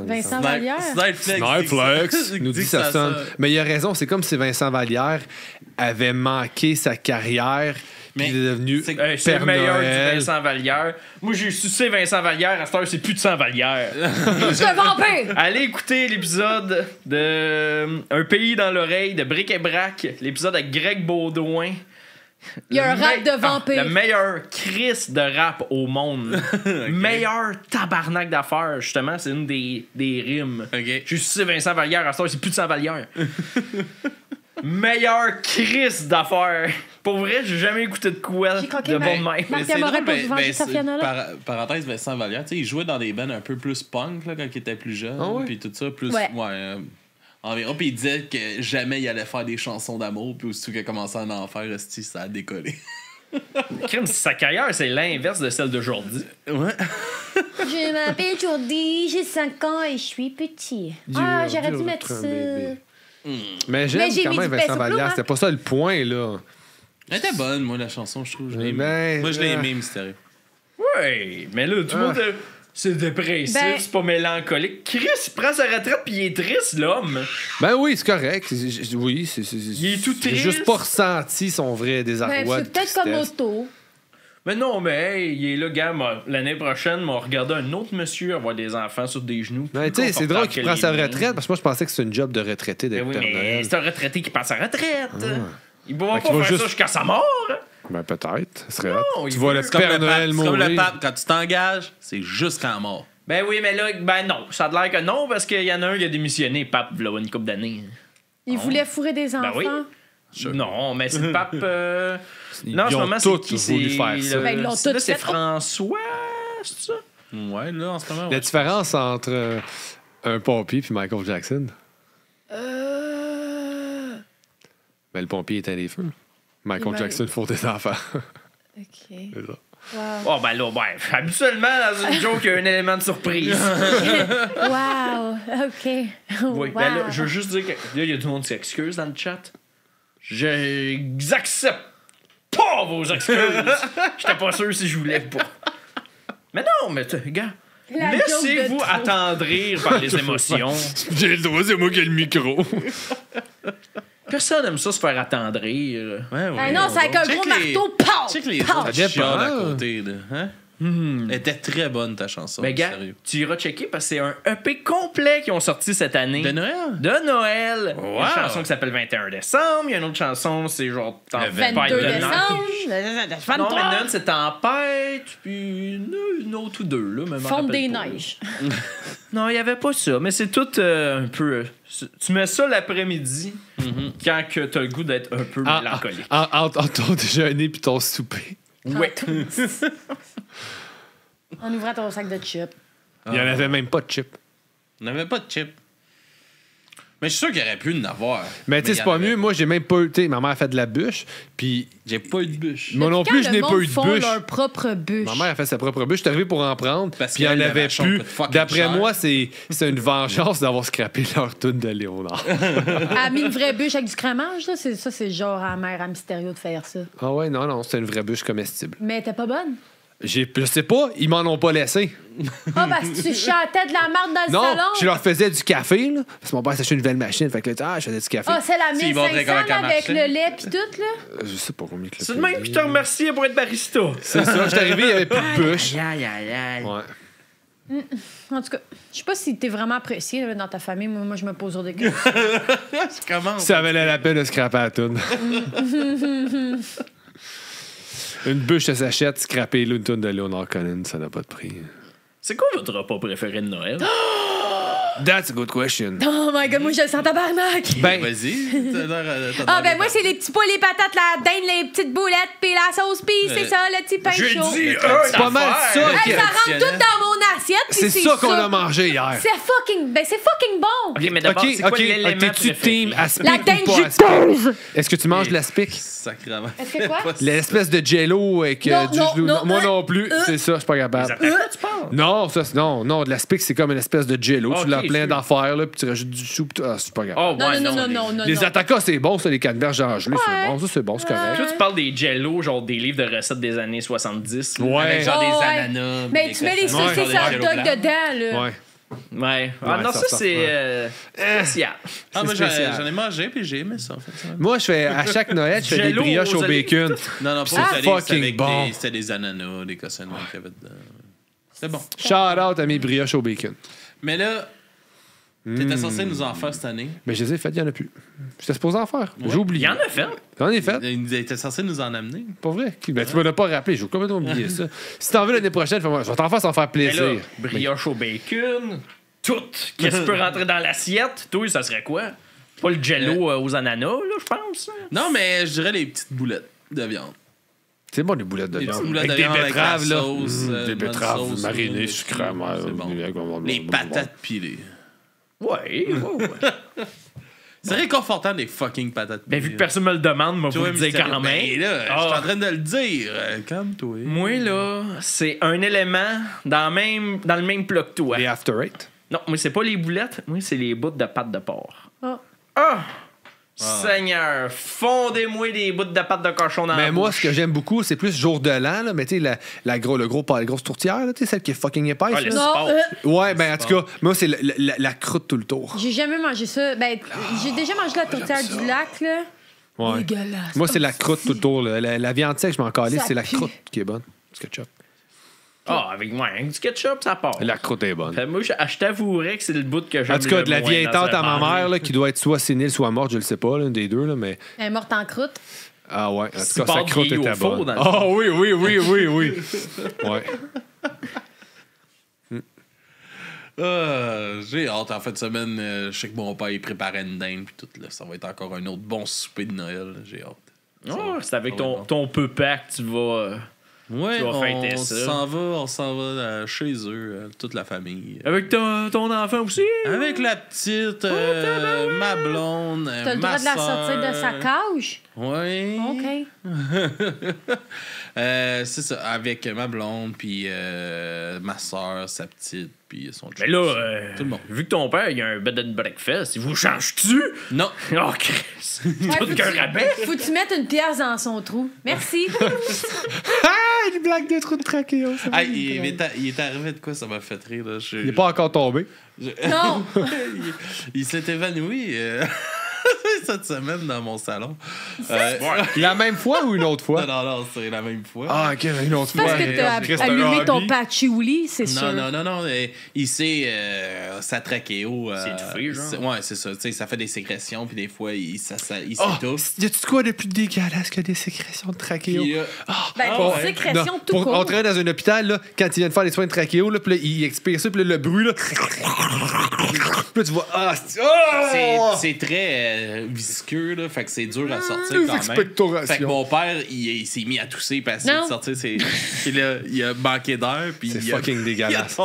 Vincent Vallière. Snipeflex nous dit que ça sonne. Mais il a raison, c'est comme si Vincent Vallière avait manqué sa carrière. Mais il est devenu c'est le meilleur du Vincent Vallière. Moi, j'ai sucé Vincent Vallière. À cette heure, c'est plus de sang Vallière. C'est un vampire! Allez écouter l'épisode de Un pays dans l'oreille de Bric et Brac. L'épisode avec Greg Baudouin. Il y a un rap de vampire. Le meilleur Chris de rap au monde. Okay. Meilleur tabarnak d'affaires, justement, c'est une des rimes. Okay. J'ai sucé Vincent Vallière, à cette heure, c'est plus de sang Vallière. Meilleur Chris d'affaires. Pour vrai, j'ai jamais écouté de quoi de bon même. Parenthèse, Vincent Vallière, il jouait dans des bands un peu plus punk là, quand il était plus jeune. Oh, ouais. Puis tout ça, plus. Environ, puis il disait que jamais il allait faire des chansons d'amour, puis aussitôt qu'il a commencé à en faire, ça a décollé. Crime, sa carrière, c'est l'inverse de celle d'aujourd'hui. Ouais. Je m'appelle Jordi, j'ai 5 ans et je suis petit. J'aurais dû mettre ça. Mais j'aime quand même Vincent Vallière, c'était pas ça le point, là. Elle était bonne, moi, la chanson, je trouve. Moi, je l'ai aimé, Mystérieux. Ouais, mais là, tout le monde... C'est dépressif, c'est pas mélancolique. Chris, il prend sa retraite pis il est triste, l'homme. Ben oui, c'est correct. Oui, il est tout triste. J'ai juste pas ressenti son vrai désarroi. C'est peut-être comme Auto. Mais non, mais hey, il est là, gars. L'année prochaine, on va regarder un autre monsieur avoir des enfants sur des genoux. Ben, tu sais, c'est drôle qu'il prend sa retraite parce que moi, je pensais que c'était une job de retraité d'être Père Noël. C'est un retraité qui prend sa retraite. Il pourra pas faire ça jusqu'à sa mort. Ben, peut-être. Ce serait Non, hot. il Tu vois veut. le C'est comme Père le Noël pape. C'est comme le mourir. pape. Quand tu t'engages, c'est jusqu'à mort. Ben oui, mais là, ben non. Ça a l'air que non, parce qu'il y en a un qui a démissionné, pape, là, une couple d'années. Il voulait fourrer des enfants. Ben oui. Non, mais c'est le pape. Ils Non, en ce ont moment, tous c'est qui? voulu C'est faire ça. Ben, ils l'ont là, tous c'est fait. François, c'est ça? Ouais, là, en ce moment. La ouais. différence entre un pompier et Michael Jackson, ben, le pompier éteint les feux. Michael Ouais. Jackson fourre des enfants. OK. C'est ça. Wow. Oh, ben là, habituellement, dans une joke, il y a un élément de surprise. Wow. OK. Oui, Wow. ben là, je veux juste dire que là, il y a tout le monde qui s'excuse dans le chat. J'accepte pas vos excuses. J'étais pas sûr si je voulais pas. Mais non, mais gars, La joke de laissez-vous trop. attendrir par les émotions. J'ai le droit, c'est moi qui ai le micro. Personne aime ça se faire attendrir. Ouais, ouais, Ah non, c'est avec un Check gros les- marteau. Pow! Check les Pow! autres dépend. chiades à côté, là. Hein? Elle était très bonne, ta chanson. Mais gars, sérieux. tu iras checker parce que c'est un EP complet qu'ils ont sorti cette année. De Noël? De Noël. Il y a Wow. une chanson qui s'appelle 21 décembre. Il y a une autre chanson, c'est genre Le Tempête 22 de neige. décembre. Non, 23. mais une, c'est Tempête, puis une autre ou deux, là. Mais je m'en Fonte rappelle des pas. neiges. Non, il n'y avait pas ça, mais c'est tout un peu. Tu mets ça l'après-midi quand que t'as le goût d'être un peu mélancolique. Entre ton déjeuner puis ton souper. Ouais. En ouvrant ton sac de chips. Il n'y en avait même pas de chip. On n'avait pas de chip. Mais je suis sûr qu'il aurait pu en avoir. Mais tu sais, il y c'est en pas avait mieux. Moi, j'ai même pas eu. Tu sais, ma mère a fait de la bûche, puis J'ai pas eu de bûche. moi non plus, je n'ai pas eu de font bûche. leur propre bûche. Ma mère a fait sa propre bûche. Je suis arrivé pour en prendre, Parce puis il n'y en que le avait vachon plus. coûte fucking D'après cher. moi, c'est une vengeance d'avoir scrappé leur tune de Léonard. Elle a mis une vraie bûche avec du crémage, là. C'est genre à la mère à Mysterio de faire ça. Ah ouais, non, c'est une vraie bûche comestible. Mais elle était pas bonne. Je sais pas, ils m'en ont pas laissé. Ah, parce que tu chantais de la marde dans le Non, salon. je leur faisais du café, là. Parce que mon père s'est acheté une nouvelle machine. Fait que là, je faisais du café. Ah, c'est la S'ils montraient 1500 comment elle avec marchait. le lait pis tout, là. Je sais pas combien que le C'est le même qui te remercie pour être barista. C'est ça, j'étais arrivé, il n'y avait plus de bûche. Aïe, aïe, aïe. Ouais. En tout cas, je sais pas si t'es vraiment apprécié là, dans ta famille. Moi, je me pose des questions. Comment? Ça valait la peine de scraper la toune. Une bûche de s'achète, scraper là, une toune de Leonard Cohen, ça n'a pas de prix. C'est quoi votre repas préféré de Noël? That's a good question. Oh my god, moi, je le sens tabarnak. Ben, Vas-y. Ah, ben moi, c'est les petits pois, les patates, la dinde, les petites boulettes, puis la sauce, puis c'est ça, le petit pain J'ai chaud. dit c'est pas mal ça. Hey, que- ça rentre tout dans mon assiette, puis C'est ça qu'on a mangé hier. C'est fucking... Ben, c'est fucking bon. Ok, mais d'abord, c'est quoi l'élément T'es-tu préféré? team aspic La ou dinde pas aspic? juteuse. Est-ce que tu manges de l'aspic? Sacrément. Est-ce que quoi? L'espèce de jello avec Non, du non, gelou. non, Moi non plus, euh, c'est ça, je suis pas Les capable. attaques, là, tu parles? Non, non, de l'aspic, c'est comme une espèce de jello. Ok, Tu l'as plein sûr. d'affaires, là, puis tu rajoutes du chou. Ah, c'est pas grave. Oh, ouais, Non. Les attaquas, c'est bon, ça, les canneberges en gelée, Ouais. c'est bon, ça, c'est bon, c'est correct. Toi, tu parles des jello, genre des livres de recettes des années 70. là. Ouais. Avec genre des Oh, ouais. ananas. Mais des tu mets les cochons, saucisses genre hot des dog jello blancs. dedans, là. Ouais. Ouais. Ah, Ouais, non, ça, ça, ça, c'est spécial. Ah, moi, C'est spécial. j'en ai mangé, puis j'ai aimé ça, en fait. Moi, je fais, à chaque Noël, je fais des Jello brioches aux au olives. bacon. Non, non, C'est pas salé, c'est fucking avec bon. c'était des ananas, des cossonneries qu'il y avait dedans. C'était bon. Shout out à mes brioches au bacon. Mais là, t'étais censé nous en faire cette année. Mais je les ai faites, il n'y en a plus. J'étais supposé en faire. J'ai Il oublié. y en a fait. J'en ai fait. Il était censé nous en amener. Pas vrai? Ben, tu m'en as pas rappelé. J'ai complètement oublié ça. Si t'en veux l'année prochaine, fais-moi. Je vais t'en faire sans faire Mais là, plaisir. brioche au bacon, tout. Qu'est-ce qui peut rentrer dans l'assiette? Toi, ça serait quoi? Pas le jello aux ananas, là, je pense. Non, mais je dirais les petites boulettes de viande. C'est bon, les boulettes de Les viande. petites boulettes Avec de des viande avec betteraves, la là. sauce, Des bonne betteraves sauce, marinées, là, sucrées, amères. c'est bon. Les patates pilées. Ouais. C'est réconfortant, les fucking patates pilées. Ben, vu que personne me le demande, moi, vous Toi, le dire Mysterio, quand même. ben là, je suis en train de le dire. Calme-toi. Moi, là, c'est un élément dans le même plat que toi. Les After Eight. Non, moi, c'est pas les boulettes. Moi, c'est les bouts de pâte de porc. Oh. Ah! Seigneur, fondez-moi des bouts de pâte de cochon dans Mais la moi, bouche. ce que j'aime beaucoup, c'est plus jour de l'an, là. Mais tu sais, la grosse tourtière, là, tu sais, celle qui est fucking épaisse. Ah, le là. Non, sport. Ouais, ben en tout cas, moi, c'est la croûte tout le tour. J'ai jamais mangé ça. Ben, j'ai déjà mangé la tourtière du lac, là. Ouais. Dégueulasse. Moi, c'est la croûte tout le tour. Là. La viande sec, je m'en calais, Ça c'est la pue. croûte qui est bonne. Du ketchup. Ah, avec du ketchup, ça part. La croûte est bonne. Fait, moi, je t'avouerais que c'est le bout que j'aime En tout cas, le de la moins vieille dans tante un à ma manger. mère, là, qui doit être soit sénile, soit morte, je le sais pas, l'un des deux, là, mais Elle est morte en croûte. Ah ouais, en tout Si cas, sa Bart croûte vieillit au était four, bonne. dans le Ah oui. Ouais. J'ai hâte. En fin de semaine, je sais que mon père il préparait une dinde puis tout. Là, ça va être encore un autre bon souper de Noël. Là. J'ai hâte. Oh, c'est avec ça va être bon. ton peu pack que tu vas. Ouais, Tu vas fêter on ça. s'en va chez eux, toute la famille. Avec ton enfant aussi. Avec la petite, ma blonde, T'as le droit ma de la sœur. sortir de sa cage? Oui. OK. C'est ça, avec ma blonde, puis ma soeur, sa petite, puis son Mais chum. là, Tout le monde. vu que ton père, il a un bed and breakfast, il vous change-tu? Non. Oh, Chris. Tout qu'un rabais. Faut que tu mettes une pièce dans son trou. Merci. Une blague de trou de trachéo. Il est arrivé de quoi, ça m'a fait rire. Là. Il n'est pas encore tombé. Non. il s'est évanoui cette semaine dans mon salon. La même fois ou une autre fois? Non, c'est la même fois. Ah, ok, une autre fois. Parce que t'as allumé ton patchouli, c'est sûr. Non. Il s'est sa trachéo. C'est étouffé, genre. Ouais, c'est ça. Tu sais, ça fait des sécrétions, puis des fois, il Oh, s'étouffe. y a-tu quoi de plus dégueulasse que des sécrétions de trachéo? Puis, Ben, ouais. des sécrétions Non, tout court. on travaille dans un hôpital, là, quand ils viennent faire les soins de trachéo, là, puis là, ils expirent ça, puis là, le bruit, là. Puis là, tu vois, c'est très visqueux, là, fait que c'est dur à sortir quand même. Expectoration. Fait que mon père, il s'est mis à tousser pour essayer de sortir. Il a manqué d'air, puis C'est il a fucking dégueulasse.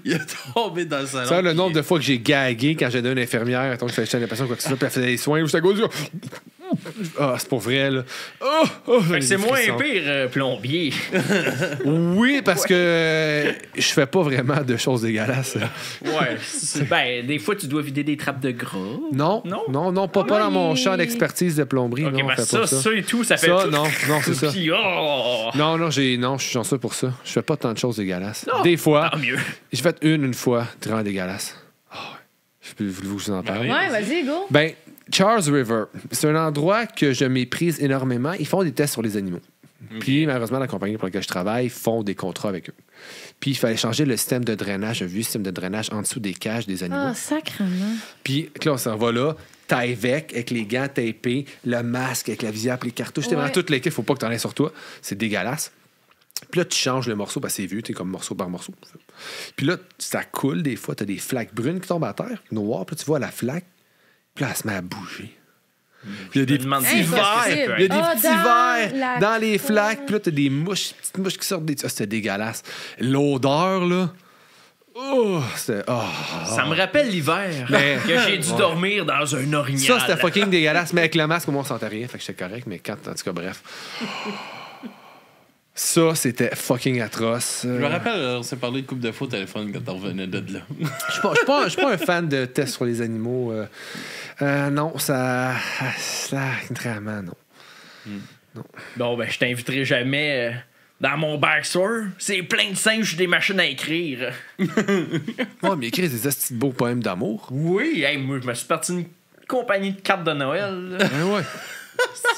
Il a tombé dans le salon. Ça, le puis- nombre de fois que j'ai gagué quand j'étais une infirmière, donc j'étais l'impression quoi que ce soit, puis elle faisait des soins, juste à cause du. Ah, c'est pour vrai, là. Fait que c'est moins pire, plombier. Oui, parce que je fais pas vraiment de choses dégueulasses. Ouais. Ben, des fois, tu dois vider des trappes de gras. Non, pas dans mon champ d'expertise de plomberie. Ok, non, on ben fait ça, pas ça et tout, ça fait. Ça, tout. non, c'est ça. Puis, oh! Non, je suis chanceux pour ça. Je fais pas tant de choses dégueulasses. Non, des fois, tant mieux. j'ai fait une fois, vraiment dégueulasse. Voulez-vous que je vous en parle? Ouais, vas-y, go. Ben, Charles River, c'est un endroit que je méprise énormément. Ils font des tests sur les animaux. Puis, malheureusement, la compagnie pour laquelle je travaille font des contrats avec eux. Puis, il fallait changer le système de drainage, un vieux système de drainage en dessous des cages des animaux. Ah, sacrément. Puis, là, on s'en va là, taille avec les gants tapés, le masque avec la visière, puis les cartouches. C'est vraiment toute l'équipe, faut pas que t'en aies sur toi. C'est dégueulasse. Puis là, tu changes le morceau, parce que c'est vieux, t'es comme morceau par morceau. Puis là, ça coule des fois, t'as des flaques brunes qui tombent à terre, noires, puis là, tu vois la flaque, puis là, elle se met à bouger. Puis il y a des petits verres, il y a des petits verres dans les flaques, puis là, t'as des mouches, petites mouches qui sortent des... Ah, c'était dégueulasse. L'odeur, là... Oh, c'était... Oh. Ça me rappelle l'hiver. Mais- Que j'ai dû dormir dans un orignal. Ça, c'était fucking dégueulasse, mais avec le masque, moi, on sentait rien, fait que j'étais correct, mais quand, en tout cas, bref... Ça, c'était fucking atroce. Je me rappelle, on s'est parlé de couple de fois au téléphone quand on revenait de là. Je suis pas un fan de tests sur les animaux. Non, ça vraiment, non. Bon, ben, je t'inviterai jamais dans mon backstore. C'est plein de singes sur des machines à écrire. Ouais, mais écrire des petits beaux poèmes d'amour. Oui, hey, moi, je me suis parti d'une compagnie de cartes de Noël. Ah ouais.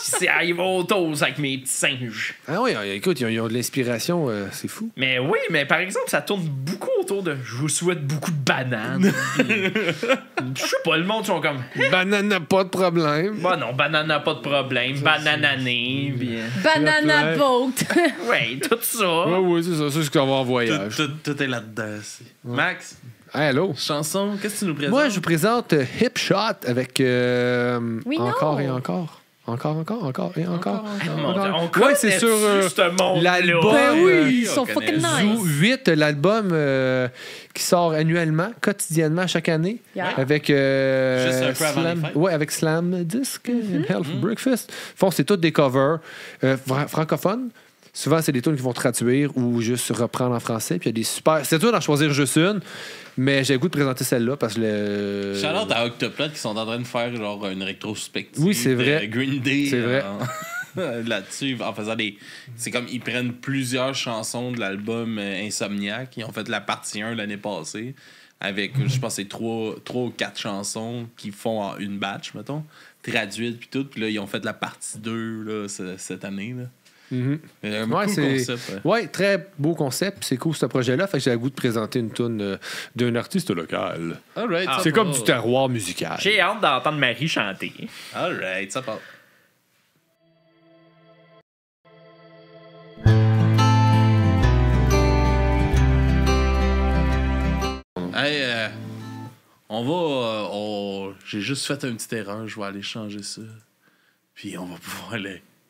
C'est arrivé au toast avec mes petits singes. Ah ouais, écoute, ils ont de l'inspiration, c'est fou. Mais oui, mais par exemple, ça tourne beaucoup autour de je vous souhaite beaucoup de bananes. Je sais pas, le monde sont comme Banane n'a pas de problème. bah non, banane n'a pas de problème, bananané, bien. Banana boat. Ouais, tout ça. Ouais, c'est ça, c'est ce qu'on va en voyage. Tout est là-dedans. aussi. Max, Hey, allô? chanson, qu'est-ce que tu nous présentes? Moi, je vous présente Hip Shot avec Oui, encore non. et encore. Encore et encore. Mon Dieu, on Ouais, connaît c'est sur ce monde-là. l'album. Ben oui, ils on sont connaît. fucking Zoo nice. 8, l'album qui sort annuellement, quotidiennement, chaque année, Yeah. avec Juste un peu avant Slam, les fêtes. ouais, avec Slam Disc and Health Breakfast. Font, c'est toutes des covers francophones. Souvent, c'est des tunes qui vont traduire ou juste reprendre en français. Puis il y a des super. C'est dur d'en choisir juste une, mais j'ai le goût de présenter celle-là parce que le. Shout-out à Octoplot qui sont en train de faire genre une rétrospective. Oui, c'est vrai. de Green Day. C'est vrai. Là-dessus, en faisant des. C'est comme ils prennent plusieurs chansons de l'album Insomniac. Ils ont fait la partie 1 l'année passée. Avec, je pense, c'est 3 ou 4 chansons qu'ils font en une batch, mettons, traduites puis tout. Puis là, ils ont fait la partie 2 là, cette année. Là. Mhm. Un Ouais, cool c'est... concept. Ouais, très beau concept. C'est cool ce projet-là. Fait que j'ai le goût de présenter une tune d'un artiste local. Alright, ça C'est comme part. du terroir musical. J'ai hâte d'entendre Marie chanter. Alright, ça part. Hey, on va... J'ai juste fait une petite erreur. Je vais aller changer ça. Puis on va pouvoir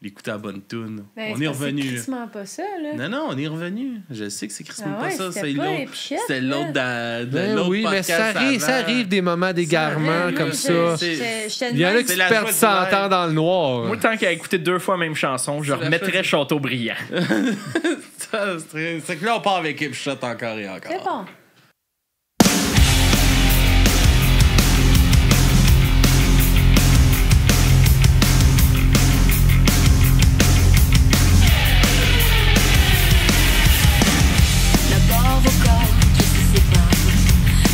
l'écouter à la bonne tune. Ben, on est revenu. C'est crissement pas ça, là. Non, on est revenu. Je sais que c'est crissement Ah ouais, pas ça. c'était C'est pas l'autre. épichette, C'était l'autre Ben l'autre oui, mais podcast ça avant. arrive des moments d'égarement comme ça. J'étais Il y en a qui C'est se la perdent joie 100 du ans dans le noir. Moi, tant qu'à écouter 2 fois la même chanson, je C'est la remettrais chose- Châteaubriand. C'est que là, on part avec Hip Shot encore et encore. C'est bon. D'abord vos corps qui se séparent.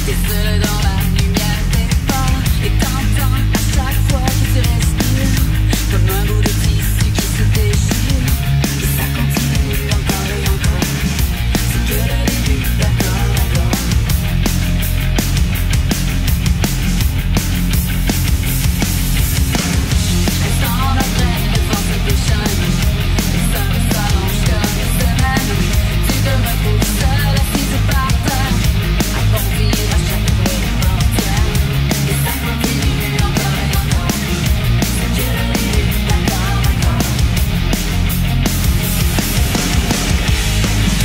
T'es seul dans la lumière des phares. Et t'entends à chaque fois que tu respires comme un bout de tissu qui se déchire. Et ça continue encore et encore. C'est que le début, d'accord, d'accord. Restant après devant ce déchaîne. Et ça s'allonge comme une semaine. Tu te retrouves seul assise par terre, à bondir à chaque portière. Et ça continue encore et encore. C'est que le début, d'accord, d'accord.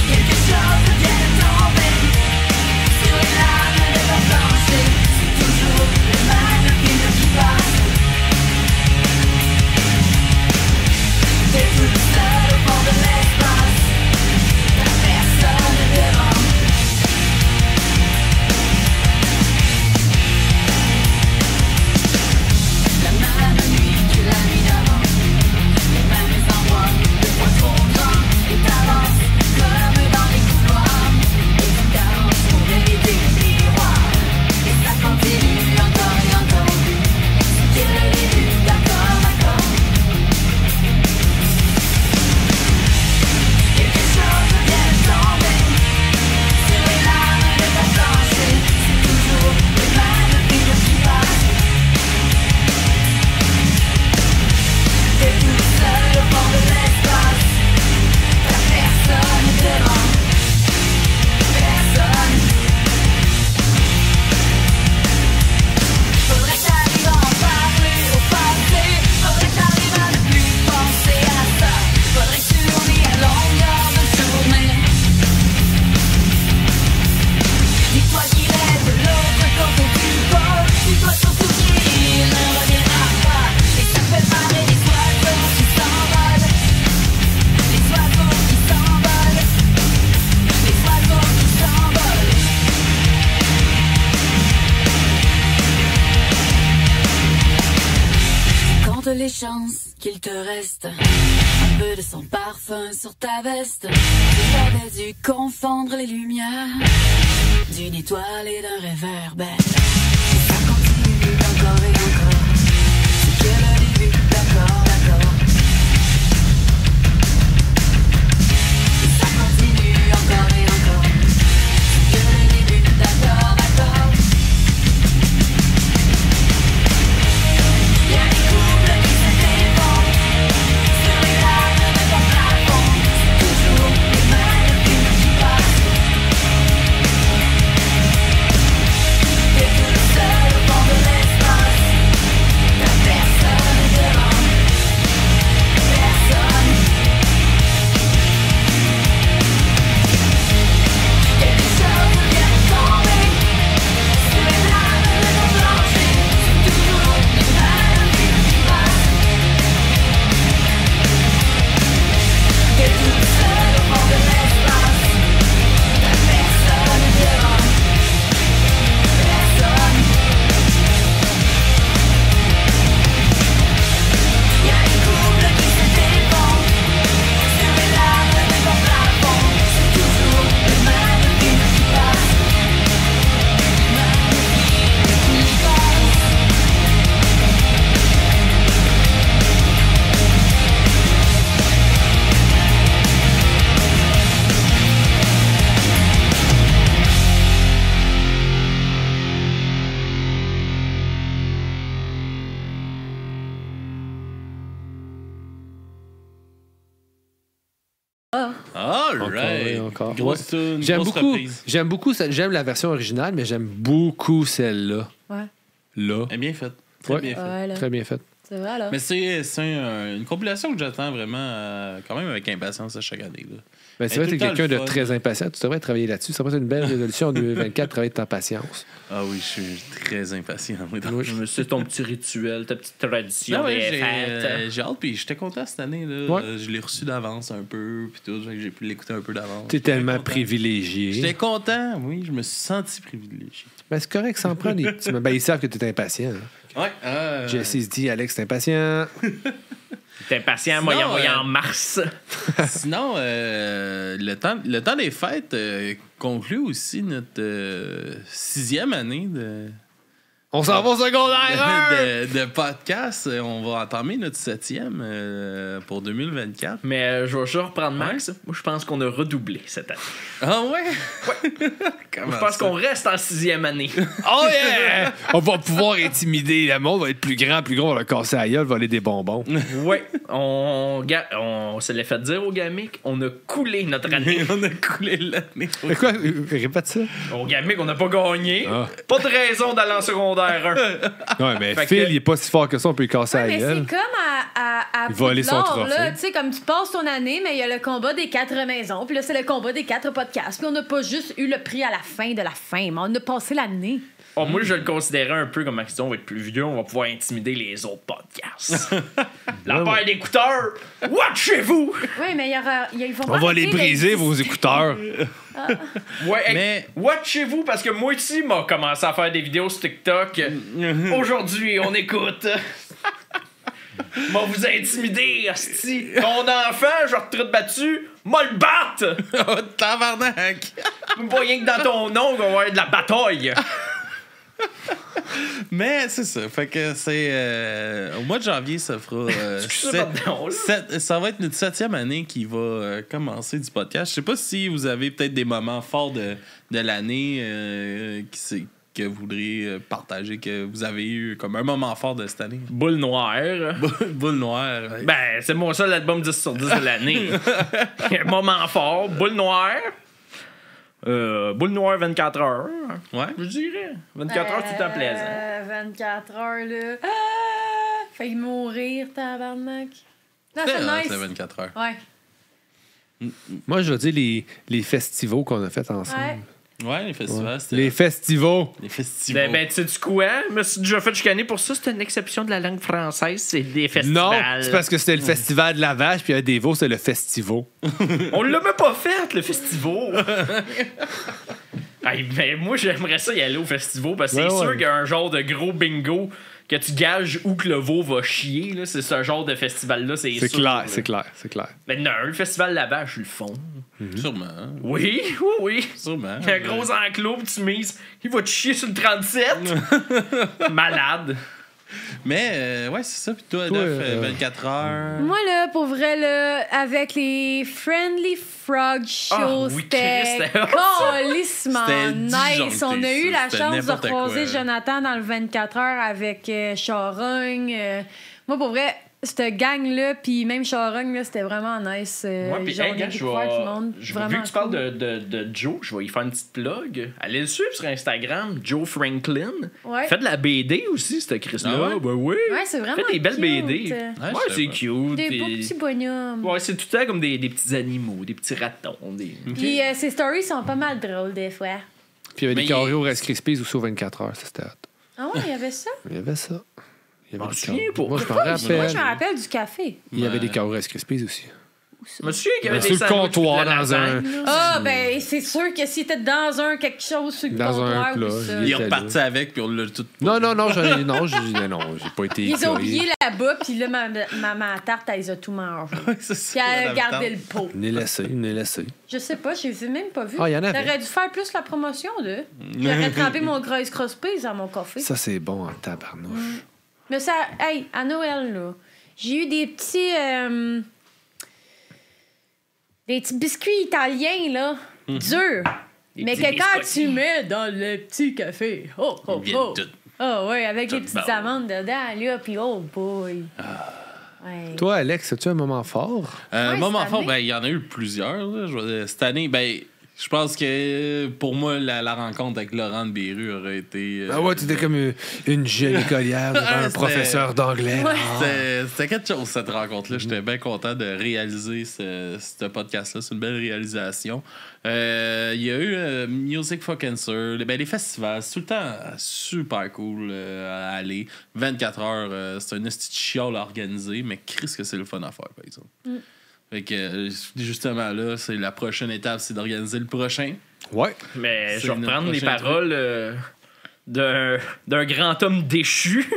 Quelque chose vient de tomber sur les lames de ton plancher. C'est toujours le même film qui passe. T'es toute seule au fond de l'espace. T'as personne devant. La même nuit que la nuit d'avant. Les mêmes endroits, 2 fois trop grands. Et t'avances comme dans les couloirs. Et tu t'avances pour éviter le miroir. Et ça continue encore et encore. C'est que le début, d'accord, d'accord. Quelque chose vient de tomber sur les lames de ton plancher. C'est toujours le même film qui passe. T'es tout seul au fond de l'espace. T'as personne devant. Personne. Faudrait que t'arrives à en parler au passé. Faudrait que t'arrives à ne plus penser à ça. Faudrait que tu oublies à longueur de journée. Dis-toi qu'il est de l'autre côté du pôle. Dis-toi surtout qu'il ne reviendra pas. Et ça fait marrer les oiseaux qui s'envolent. Les oiseaux qui s'envolent. Les oiseaux qui s'envolent. Compte les chances qu'il te reste un peu de son parfum sur ta veste. Tu avais dû confondre les lumières d'une étoile et d'un réverbère. Et ça continue encore et encore. C'est que le début, d'accord, d'accord. Et ça continue encore et encore. C'est que le début, d'accord, d'accord. Y'a des couples qui se défendent sur les lames de ton plafond. C'est toujours le même film qui passe. T'es tout seul au fond de l'espace. T'as personne devant. Encore. Grosse, Ouais. une J'aime grosse beaucoup. reprise. J'aime la version originale, mais j'aime beaucoup celle-là. Ouais. Là. Elle est bien faite. Très Ouais. bien faite. Ouais, là. Très bien faite. C'est vrai, là. Mais c'est une compilation que j'attends vraiment quand même avec impatience à chaque année. Là. Ben, c'est vrai que tout t'es le temps quelqu'un le de fun. très impatient. Tu devrais travailler là-dessus. Ça va être une belle résolution en 2024, travailler de ta patience. Ah oui, je suis très impatient. Oui, donc. Je me suis ton petit rituel, ta petite tradition Non, ouais, des fêtes. j'ai hâte, puis j'étais content cette année. Là. Ouais. Je l'ai reçu d'avance un peu, puis tout. Fait que j'ai pu l'écouter un peu d'avance. T'es J'étais tellement content. privilégié. J'étais content, oui, je me suis senti privilégié. Ben, c'est correct, ça en prend des petits. Ben, ils savent que t'es impatient. Hein. Ouais. Jesse se dit, Alex, t'es impatient. T'es impatient, moi, Sinon, en mars. Sinon, le temps des fêtes conclut aussi notre 6e année On s'en va au secondaire! de podcast. On va entamer notre 7e pour 2024. Mais je vais juste reprendre Max. Moi, je pense qu'on a redoublé cette année. Ah ouais? Je pense qu'on reste en 6e année. Oh yeah! On va pouvoir intimider. Le monde va être plus grand, on va le casser à la gueule, voler des bonbons. Ouais, on se l'est fait dire au Gamic, on a coulé notre année. On a coulé l'année. Mais quoi? Répète ça. Au Gamic, on n'a pas gagné. Ah. Pas de raison d'aller en secondaire 1. Ouais, mais Fait Phil, que- il est pas si fort que ça, on peut lui casser Ouais, à la mais gueule. c'est comme à Voler son Poudlard, trophée. là. Tu sais, comme tu passes ton année, mais il y a le combat des 4 maisons, puis là, c'est le combat des 4 podcasts. Puis on n'a pas juste eu le prix à la fin de la fin, mais on a passé l'année. Oh, moi, je le considérais un peu comme un on va être plus vieux, on va pouvoir intimider les autres podcasts. La paire d'écouteurs, watchez-vous! Oui, mais ils vont On va les briser, vos écouteurs. Ouais, Mais- watchez-vous parce que moi aussi, m'a commencé à faire des vidéos sur TikTok. Aujourd'hui, on écoute. M'a vous intimider, hostie. Ton enfant, je retraite battu, m'a le battre! Oh, tabarnak! Pas rien que dans ton nom, on va avoir de la bataille. Mais c'est ça. Fait que c'est. Au mois de janvier, ça fera. Ça va être notre 7e année qui va commencer du podcast. Je sais pas si vous avez peut-être des moments forts de l'année que vous voudriez partager, que vous avez eu comme un moment fort de cette année. Boule noire. Boule noire. Ouais. Ben, c'est mon seul album 10 sur 10 de l'année. Moment fort, boule noire. Boule noire 24 heures. Ouais. Je dirais. 24 heures, c'est tout le temps plaisant. 24 heures, là. Failli mourir, tabarnak. Non, C'est c'est hot, nice. c'est 24 heures. Ouais. Moi, je veux dire les festivals qu'on a fait ensemble. Ouais. Ouais, les festivals, c'était. Les festivals. Les festivals. Ben, tu sais-tu quoi? Je me suis déjà fait chicaner pour ça. C'est une exception de la langue française. C'est des festivals. Non, c'est parce que c'était le festival de la vache, puis à Dévaux, c'était le festival. On l'a même pas fait, le festival. Hey, ben, moi, j'aimerais ça y aller au festival parce que c'est Ouais, sûr ouais. qu'il y a un genre de gros bingo que tu gages où que le veau va chier. Là. C'est ce genre de festival-là, c'est sûr. C'est clair, là. c'est clair, c'est clair. Ben non, le festival de la vache, le fond. Sûrement. Oui, oui. Sûrement. Il y a un gros enclos, pis tu mises. Il va te chier sur le 37. Malade. Mais, ouais, c'est ça. Puis toi, Toi, Adolphe, 24 heures. Moi, là, pour vrai, là, avec les Friendly Frog Show, Ah, oui, c'était Christ, c'était hot, calissement C'était nice. disjoncté, On a eu ça. la C'était chance de n'importe croiser quoi. Jonathan dans le 24 heures avec Charogne. Moi, pour vrai, cette gang-là, puis même Charogne, là, c'était vraiment nice. Ouais, pis, Genre, hey, on a gars, découvert tout le monde. vu Vraiment que tu parles cool. de Joe, je vais y faire une petite plug. Allez le suivre sur Instagram, Joe Franklin. Ouais. Fait de la BD aussi, cette Chris-là. Ah ouais? Ben oui. Ouais, c'est vraiment Fait des belles cute. BD. Ouais, Ouais, je c'est sais pas. cute. Des beaux petits bonhommes. Ouais, c'est tout le temps comme des petits animaux, des petits ratons. Puis ces stories sont pas mal drôles, des fois. Puis il y avait Mais des il- carrés au Rice Krispies aussi aux 24 heures, ça, c'était hot. Ah ouais, il y avait ça? Il y avait ça. Il y avait m'en des souviens carreaux. pas. Moi, je m'en Moi, je rappelle. me rappelle du café. Il y avait Ouais. des carreaux au Rice Krispies aussi. Je me souviens qu'il y avait Ben, des sur le sandwichs comptoir, pis de la dans un- lasagne, là. Ah, ben, c'est sûr que si t'es dans quelque chose sur le Dans un comptoir plat, ou ça. Il est était reparti avec, puis on l'a tout. Non, j'ai pas été Ils ont écœuré. oublié là-bas, puis là, ma tarte, elle les a tout mangé. C'est Puis ça, elle a la gardé tante. le pot. Il est laissé. Je sais pas, je les ai même pas vus. Ah, il y en avait. T'aurais dû faire plus la promotion, là. J'aurais trempé mon Rice Krispies dans mon café. Ça, c'est bon en tabarnouche. Mais ça, hey, à Noël, là, j'ai eu des petits biscuits italiens, là, durs. Des Mais petits que quand biscotti. tu mets dans le petit café, oh, oh, Ils viennent oh. toutes. Ah ouais, avec les Tout petites bon. amandes dedans, là, puis oh boy. Ouais. Toi, Alex, as-tu un moment fort? Moment cette fort, année? ben, il y en a eu plusieurs. Là. Cette année, ben, je pense que pour moi, la rencontre avec Laurent de Berru aurait été. Ah ouais, tu étais comme une jeune écolière devant un C'était- professeur d'anglais. Ouais. C'était quelque chose, cette rencontre-là. J'étais bien content de réaliser ce podcast-là. C'est une belle réalisation. Il y a eu Music for Cancer, les festivals. C'est tout le temps super cool à aller. 24 heures, c'est un esti de chiole à organiser, mais Christ que c'est le fun à faire, par exemple. Fait que, justement, là, c'est la prochaine étape, c'est d'organiser le prochain. Ouais. Mais C'est je vais notre reprendre les prochain paroles d'un grand homme déchu.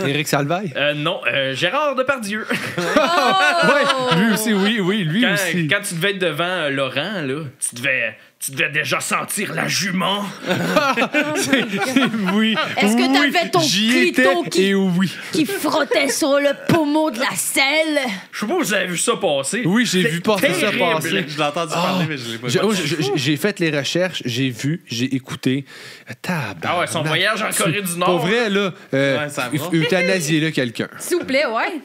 Éric Salvaille. Non, Gérard Depardieu. Oh! Lui aussi, oui, lui Quand, aussi. quand tu devais être devant Laurent, là, tu devais déjà sentir la jument. Oui. Est-ce que oui, t'avais ton j'y étais clito et oui. qui frottait sur le pommeau de la selle? Je sais pas si vous avez vu ça passer. Oui, j'ai vu passer ça terrible. passer. Je l'ai entendu parler, mais je l'ai pas J'ai fait les recherches, j'ai vu, j'ai écouté. Tabarnak. Ah ouais, son voyage en Corée du Nord. Pour vrai, là, ça va. euthanasiez-le quelqu'un. S'il vous plaît, ouais.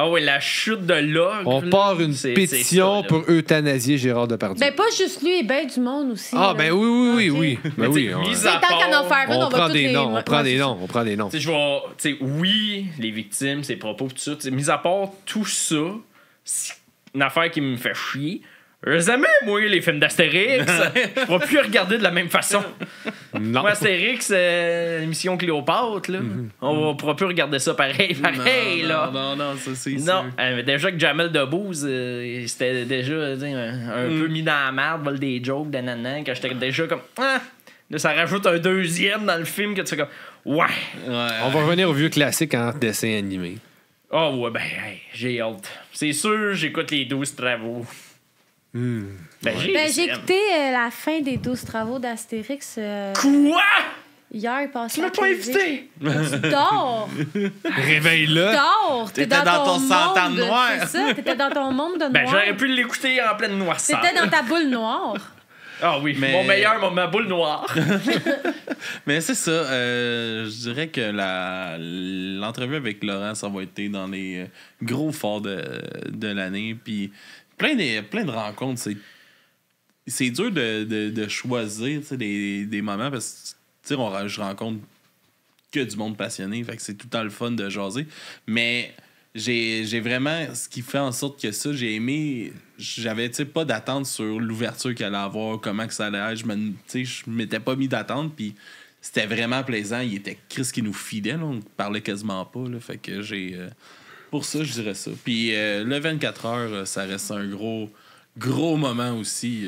Ah ouais, la chute de l'ogre. On là, part une c'est pétition ça, là. pour euthanasier Gérard Depardieu. Ben, pas juste lui, et ben du monde aussi. Ah, là. ben oui. Mais Ben oui. t'sais, on- mis à Tant qu'à en part, faire une, On on va prend toutes des les... noms, on prend Ouais, des c'est noms, on prend des noms. je vais. Tu sais, oui, les victimes, ses propos, pis tout ça. T'sais, mis à part tout ça, c'est une affaire qui me fait chier. Jamais, moi, les films d'Astérix. Je pourrais plus regarder de la même façon. Non. Moi, Astérix, l'émission Cléopâtre, là, on pourra plus regarder ça pareil, là. Non, ça c'est Non, sûr. mais déjà que Jamel Debbouze, c'était déjà un peu mis dans la merde, vol des jokes, nanana, quand j'étais déjà comme. Ah! Là, ça rajoute un deuxième dans le film que tu fais comme. Ouais! On va revenir au vieux classique en dessin animé. Ah ouais, ben, hey, j'ai hâte. C'est sûr, j'écoute les 12 travaux. Ben, j'ai écouté la fin des 12 travaux d'Astérix Quoi? hier passé. Tu m'as pas invité? Tu dors! Réveille-le. Dors! T'es T'étais dans ton centre monde. noir. C'est ça, t'étais dans ton monde de Ben, noir. j'aurais pu l'écouter en pleine noirceur. T'étais dans ta boule noire. Ah oui, Mais- mon meilleur, ma boule noire. Mais c'est ça. Je dirais que l'entrevue avec Laurent, ça va être dans les gros forts de l'année. Puis plein de rencontres. C'est dur de choisir des moments parce que je rencontre que du monde passionné. Fait que c'est tout le temps le fun de jaser. Mais j'ai vraiment ce qui fait en sorte que ça, j'ai aimé. J'avais pas d'attente sur l'ouverture qu'il allait avoir, comment que ça allait être. Je m'étais pas mis d'attente. Puis c'était vraiment plaisant. Il était Chris qui nous filait. Là. On parlait quasiment pas. Là. Fait que j'ai. Pour ça, je dirais ça. Puis le 24 heures, ça reste un gros moment aussi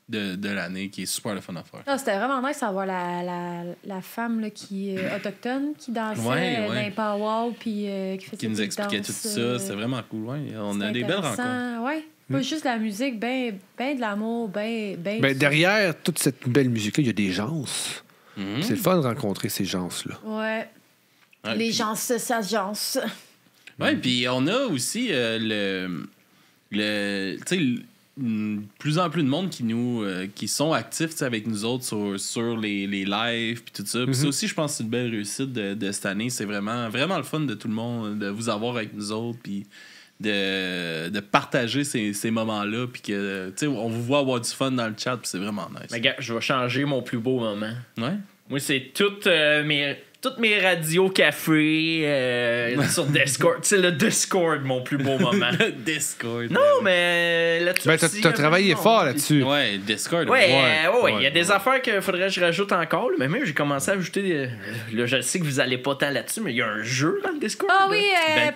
de l'année qui est super le fun à faire. Ah, c'était vraiment nice d'avoir la femme là, qui est autochtone, qui dansait Ouais. dans les powwows, puis qui faisait Qui nous des expliquait tout danses, ça. C'était vraiment cool. Ouais. On a c'était des belles intéressant. rencontres. Ouais. Pas juste de la musique, ben de l'amour, ben Ben, derrière toute cette belle musique-là, il y a des gens. Mhm. C'est le fun de rencontrer ces gens-là. Ouais. Ouais, Les puis- gens s'agencent. Ouais, puis on a aussi tu sais, plus en plus de monde qui sont actifs tu sais, avec nous autres sur les lives puis tout ça. Puis ça aussi, je pense que c'est une belle réussite de cette année. C'est vraiment le fun de tout le monde de vous avoir avec nous autres puis de partager ces moments-là puis que tu sais, on vous voit avoir du fun dans le chat puis c'est vraiment nice. Mais gars, je vais changer mon plus beau moment. Ouais. Moi, c'est toutes mes radios café sur Discord. C'est le Discord, mon plus beau moment. Discord. Non, mais là-dessus. Ben, aussi, t'as il y a travaillé vraiment- fort là-dessus. Ouais, Discord. Ouais, il y a des affaires qu'il faudrait que je rajoute encore. Là, mais même, j'ai commencé à ajouter. Là, je sais que vous allez pas tant là-dessus, mais il y a un jeu dans le Discord. Ah là. oui,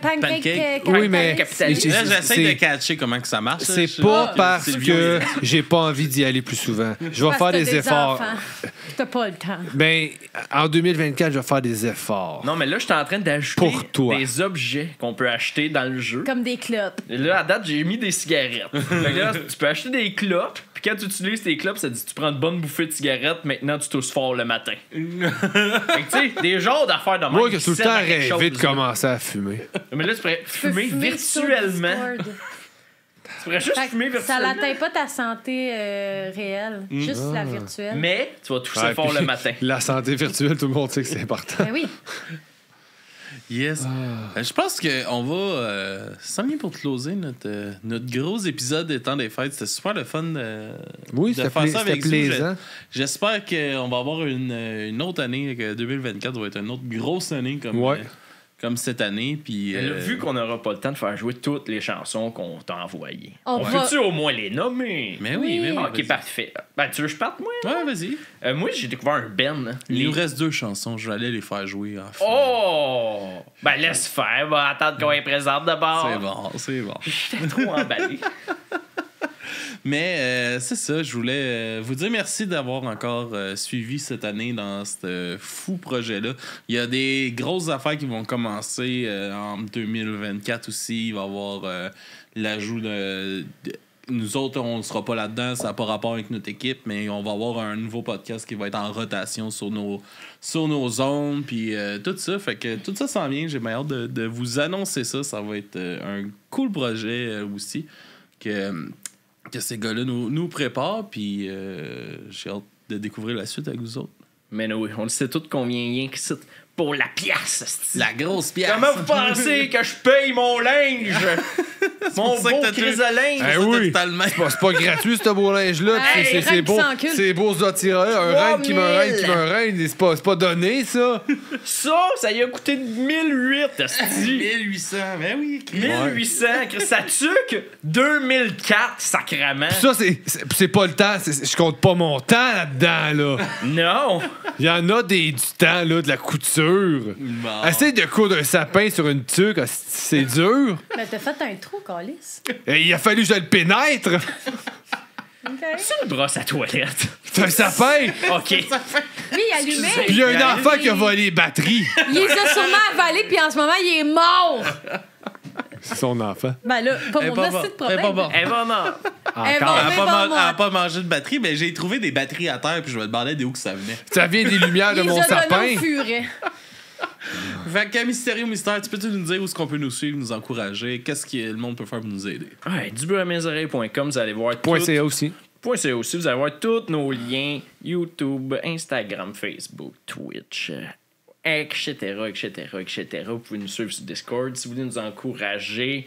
Pancake. pancake. Oui, mais capitaliste. Là, j'essaie c'est- de catcher comment que ça marche. là. C'est Je- pas Ah, parce c'est le que vieux. j'ai pas envie d'y aller plus souvent. Je vais Parce faire que t'as des efforts. enfants. T'as pas le temps. Ben, en 2024, je vais faire des efforts. Non, mais là, je suis en train d'ajouter Pour toi. des objets qu'on peut acheter dans le jeu. Comme des clopes. Et là, à date, j'ai mis des cigarettes. Fait que là, tu peux acheter des clopes, puis quand tu utilises tes clopes, ça dit tu prends une bonne bouffée de cigarettes, maintenant tu tousses fort le matin. Fait que tu sais, des genres d'affaires de même. Moi, qui ai qui tout le servent temps à quelque rêvé de chose, là. commencer à fumer. Mais là, tu pourrais Tu peux fumer sur virtuellement. Discord. Tu pourrais juste Fait que fumer ça virtuellement. n'atteint pas ta santé réelle, juste la virtuelle. Mais tu vas tousser Ouais, fort puis le matin. La santé virtuelle, tout le monde sait que c'est important. Ben oui. Yes. Je pense qu'on va s'enligner pour closer notre gros épisode des temps des fêtes. C'était super le fun de faire ça avec vous. plaisant. J'espère qu'on va avoir une autre année, que 2024 va être une autre grosse année comme cette année. Puis, Vu qu'on n'aura pas le temps de faire jouer toutes les chansons qu'on t'a envoyées, On on va- peut-tu au moins les nommer? Mais oui, mais oui. Ok, parfait. Ben, tu veux que je parte, moi? Ouais, vas-y. Moi, j'ai découvert un Ben. Il nous reste 2 chansons. Je vais aller les faire jouer. Oh! Ben, laisse faire. Va attendre qu'on est présente d'abord. C'est bon. J'étais trop emballé. Mais c'est ça, je voulais vous dire merci d'avoir encore suivi cette année dans ce fou projet-là. Il y a des grosses affaires qui vont commencer en 2024 aussi. Il va y avoir l'ajout de... Nous autres, on ne sera pas là-dedans, ça n'a pas rapport avec notre équipe, mais on va avoir un nouveau podcast qui va être en rotation sur nos zones, puis tout ça. Fait que tout ça s'en vient. J'ai bien hâte de vous annoncer ça. Ça va être un cool projet aussi que ces gars-là nous préparent, puis j'ai hâte de découvrir la suite avec vous autres. Mais oui, on le sait tous qu'on vient rien que ça pour la pièce. c'ti. La grosse pièce! Comment vous pensez que je paye mon linge? Mon pour ça beau que t'as crise de linge? Eh oui. Totalement. C'est pas gratuit, ce beau linge-là. Hey, C'est reine beau. qui s'encule. C'est beau, ce tiré. Un reine qui me reine, qui me reine. C'est pas donné, ça. Ça y a coûté 1008, esti. 1800, ben oui. 1800, ça tue 2004, sacrament. Ça, c'est pas le temps. Je compte pas mon temps là-dedans, là. Non. Il y en a du temps, là, de la couture. Bon. Essaye de coudre un sapin sur une tuque, c'est dur. Mais t'as fait un trou, Calice. Et il a fallu que je le pénètre. OK. C'est une brosse à toilette. C'est un sapin. OK. Oui, il allumait. Puis il y a un enfant qui a volé les batteries. Il les a sûrement avalés, puis en ce moment, il est mort. C'est son enfant. Ben là, pas Elle est mon pas hostie de morte. problème. Elle est pas morte. Elle va mort. Elle va- Elle mais bon, moi. a pas mangé de batterie, mais j'ai trouvé des batteries à terre, puis je me demandais d'où que ça venait. Ça vient des lumières de Il mon les a donnés sapin. au furet. Fait que Mystérieux Mystère, tu peux-tu nous dire où est-ce qu'on peut nous suivre, nous encourager? Qu'est-ce que le monde peut faire pour nous aider? Ouais, duburemesoreilles.com, vous allez voir .ca aussi. .ca aussi, vous allez voir tous nos liens YouTube, Instagram, Facebook, Twitch, etc. Vous pouvez nous suivre sur Discord si vous voulez nous encourager.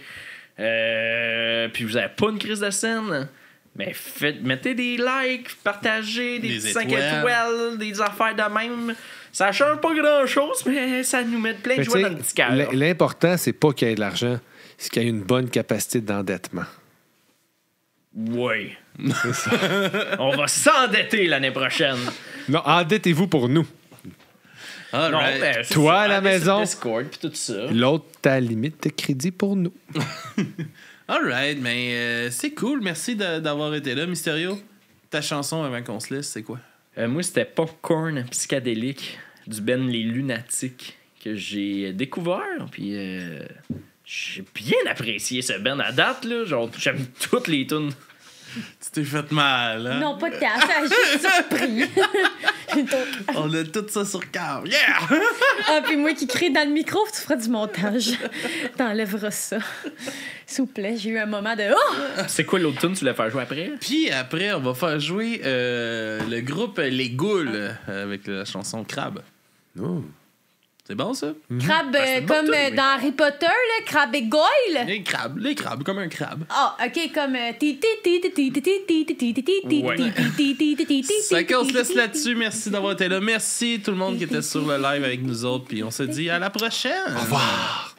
Puis vous avez pas une crise de scène. Mais mettez des likes, partagez, des Des petits 5 étoiles. étoiles, des affaires de même. Ça change pas grand-chose, mais ça nous met plein de Mais joie t'sais, dans le petit cœur. l'important, c'est pas qu'il y ait de l'argent, c'est qu'il y ait une bonne capacité d'endettement. Oui. On va s'endetter l'année prochaine. Non, endettez-vous pour nous. All Non, right. ben, c'est Toi, ça, à la allez sur maison. Discord puis tout ça. L'autre, ta limite de crédit pour nous. All right, mais c'est cool. Merci d'avoir été là, Mysterio. Ta chanson avant qu'on se laisse, c'est quoi? Moi, c'était Popcorn psychédélique du Ben Les Lunatiques que j'ai découvert. Puis j'ai bien apprécié ce Ben à date. Là. Genre, j'aime toutes les tunes. Tu t'es fait mal, hein? Non, pas de cash, ça a juste surpris. On a tout ça sur cœur. Yeah! Ah, puis moi qui crie dans le micro, tu feras du montage. T'enlèveras ça. S'il vous plaît, j'ai eu un moment de... Oh! C'est quoi l'autre tune que tu voulais faire jouer après? Puis après, on va faire jouer le groupe Les Goules avec la chanson Crabe. Oh. C'est bon, ça? Crabe, c'est une bonne comme tune, oui. dans Harry Potter, là, Crabe et Goyle. Les crabes, comme un crabe. Ah, OK, comme... Ça qu'on se laisse là-dessus. Merci d'avoir été là. Merci tout le monde qui était sur le live avec nous autres. Puis on se dit à la prochaine. Au revoir.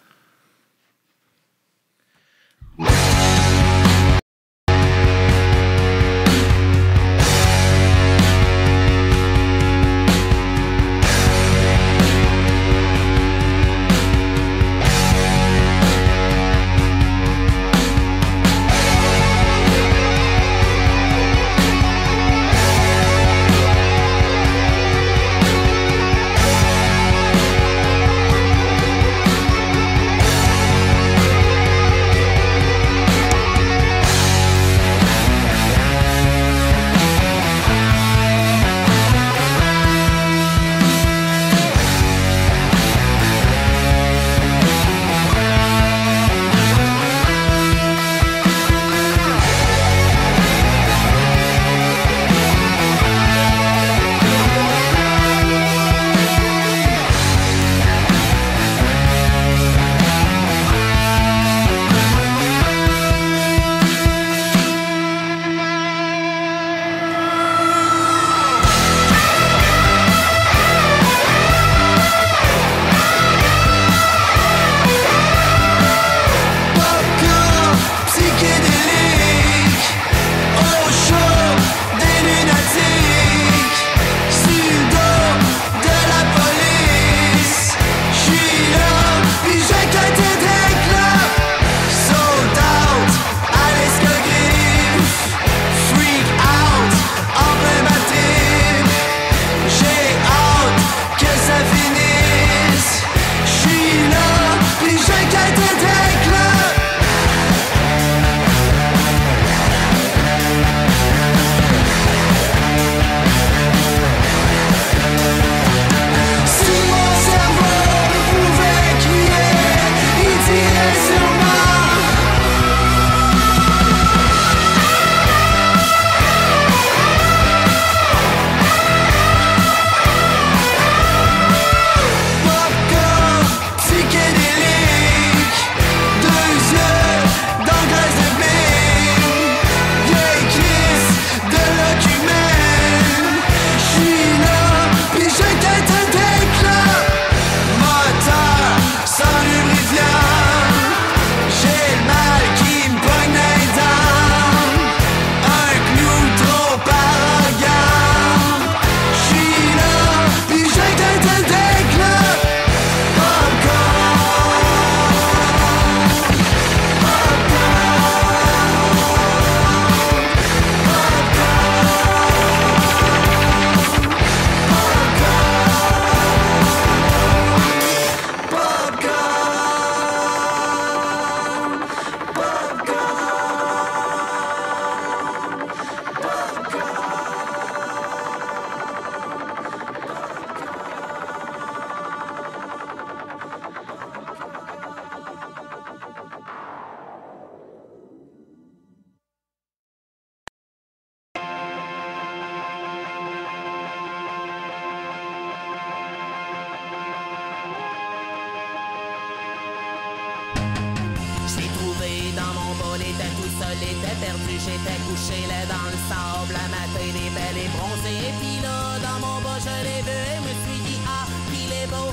l'étais perdu, j'étais couché là dans le sable. La matin des belles et bronzées. Et puis là, dans mon bas, je l'ai vu et me suis dit, ah, qu'il est beau,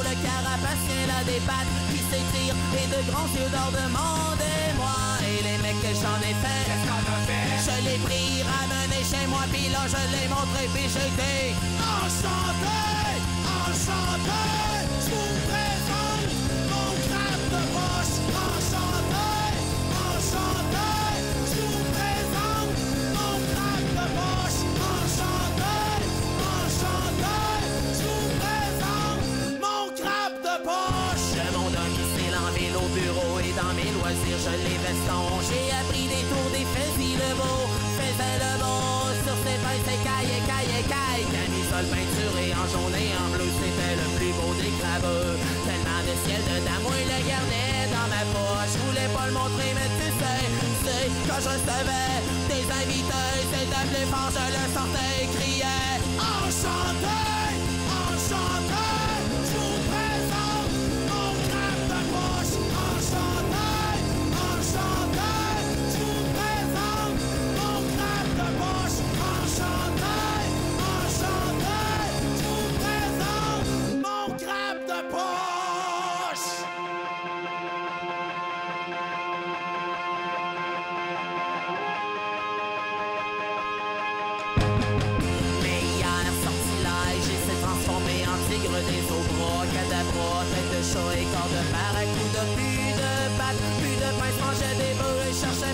le carapacien là des pattes qui s'étire et de grands yeux d'or. Demandez-moi. Et les mecs que j'en ai fait, qu'est-ce qu'on a fait? Je l'ai pris, ramené chez moi, puis là je l'ai montré, puis j'étais enchanté, enchanté. Je vous présente mon crabe de poche. Enchanté, enchanté. Je vous présente mon crabe de poche. Enchanté, enchanté. Je vous présente mon crabe de poche. De mon domicile en vélo, bureau et dans mes loisirs, je les veston. J'ai appris des tours des fusils, le beau faisait le beau. Sur ses pinces, c'est caille. Camisole peinturée en jaune et en bleu, c'était le plus beau des crabeux. Tellement de ciel dedans, moi le gardais dans ma poche. Je voulais pas le montrer, mais tu sais, quand je recevais des invités, c'était plus fort, je le sortais et criais enchanté, enchanté. Je vous présente mon crabe de poche. Enchanté, enchanté. Je vous présente mon crabe de poche. Enchanté, enchanté. Je vous présente mon crabe de poche. Mais hier, sortilège, il s'est transformé en tigre des eaux bras, cadabra, tête de chat et corps de paracoude, plus de pattes, plus de pince, mangeait des bœufs et cherchait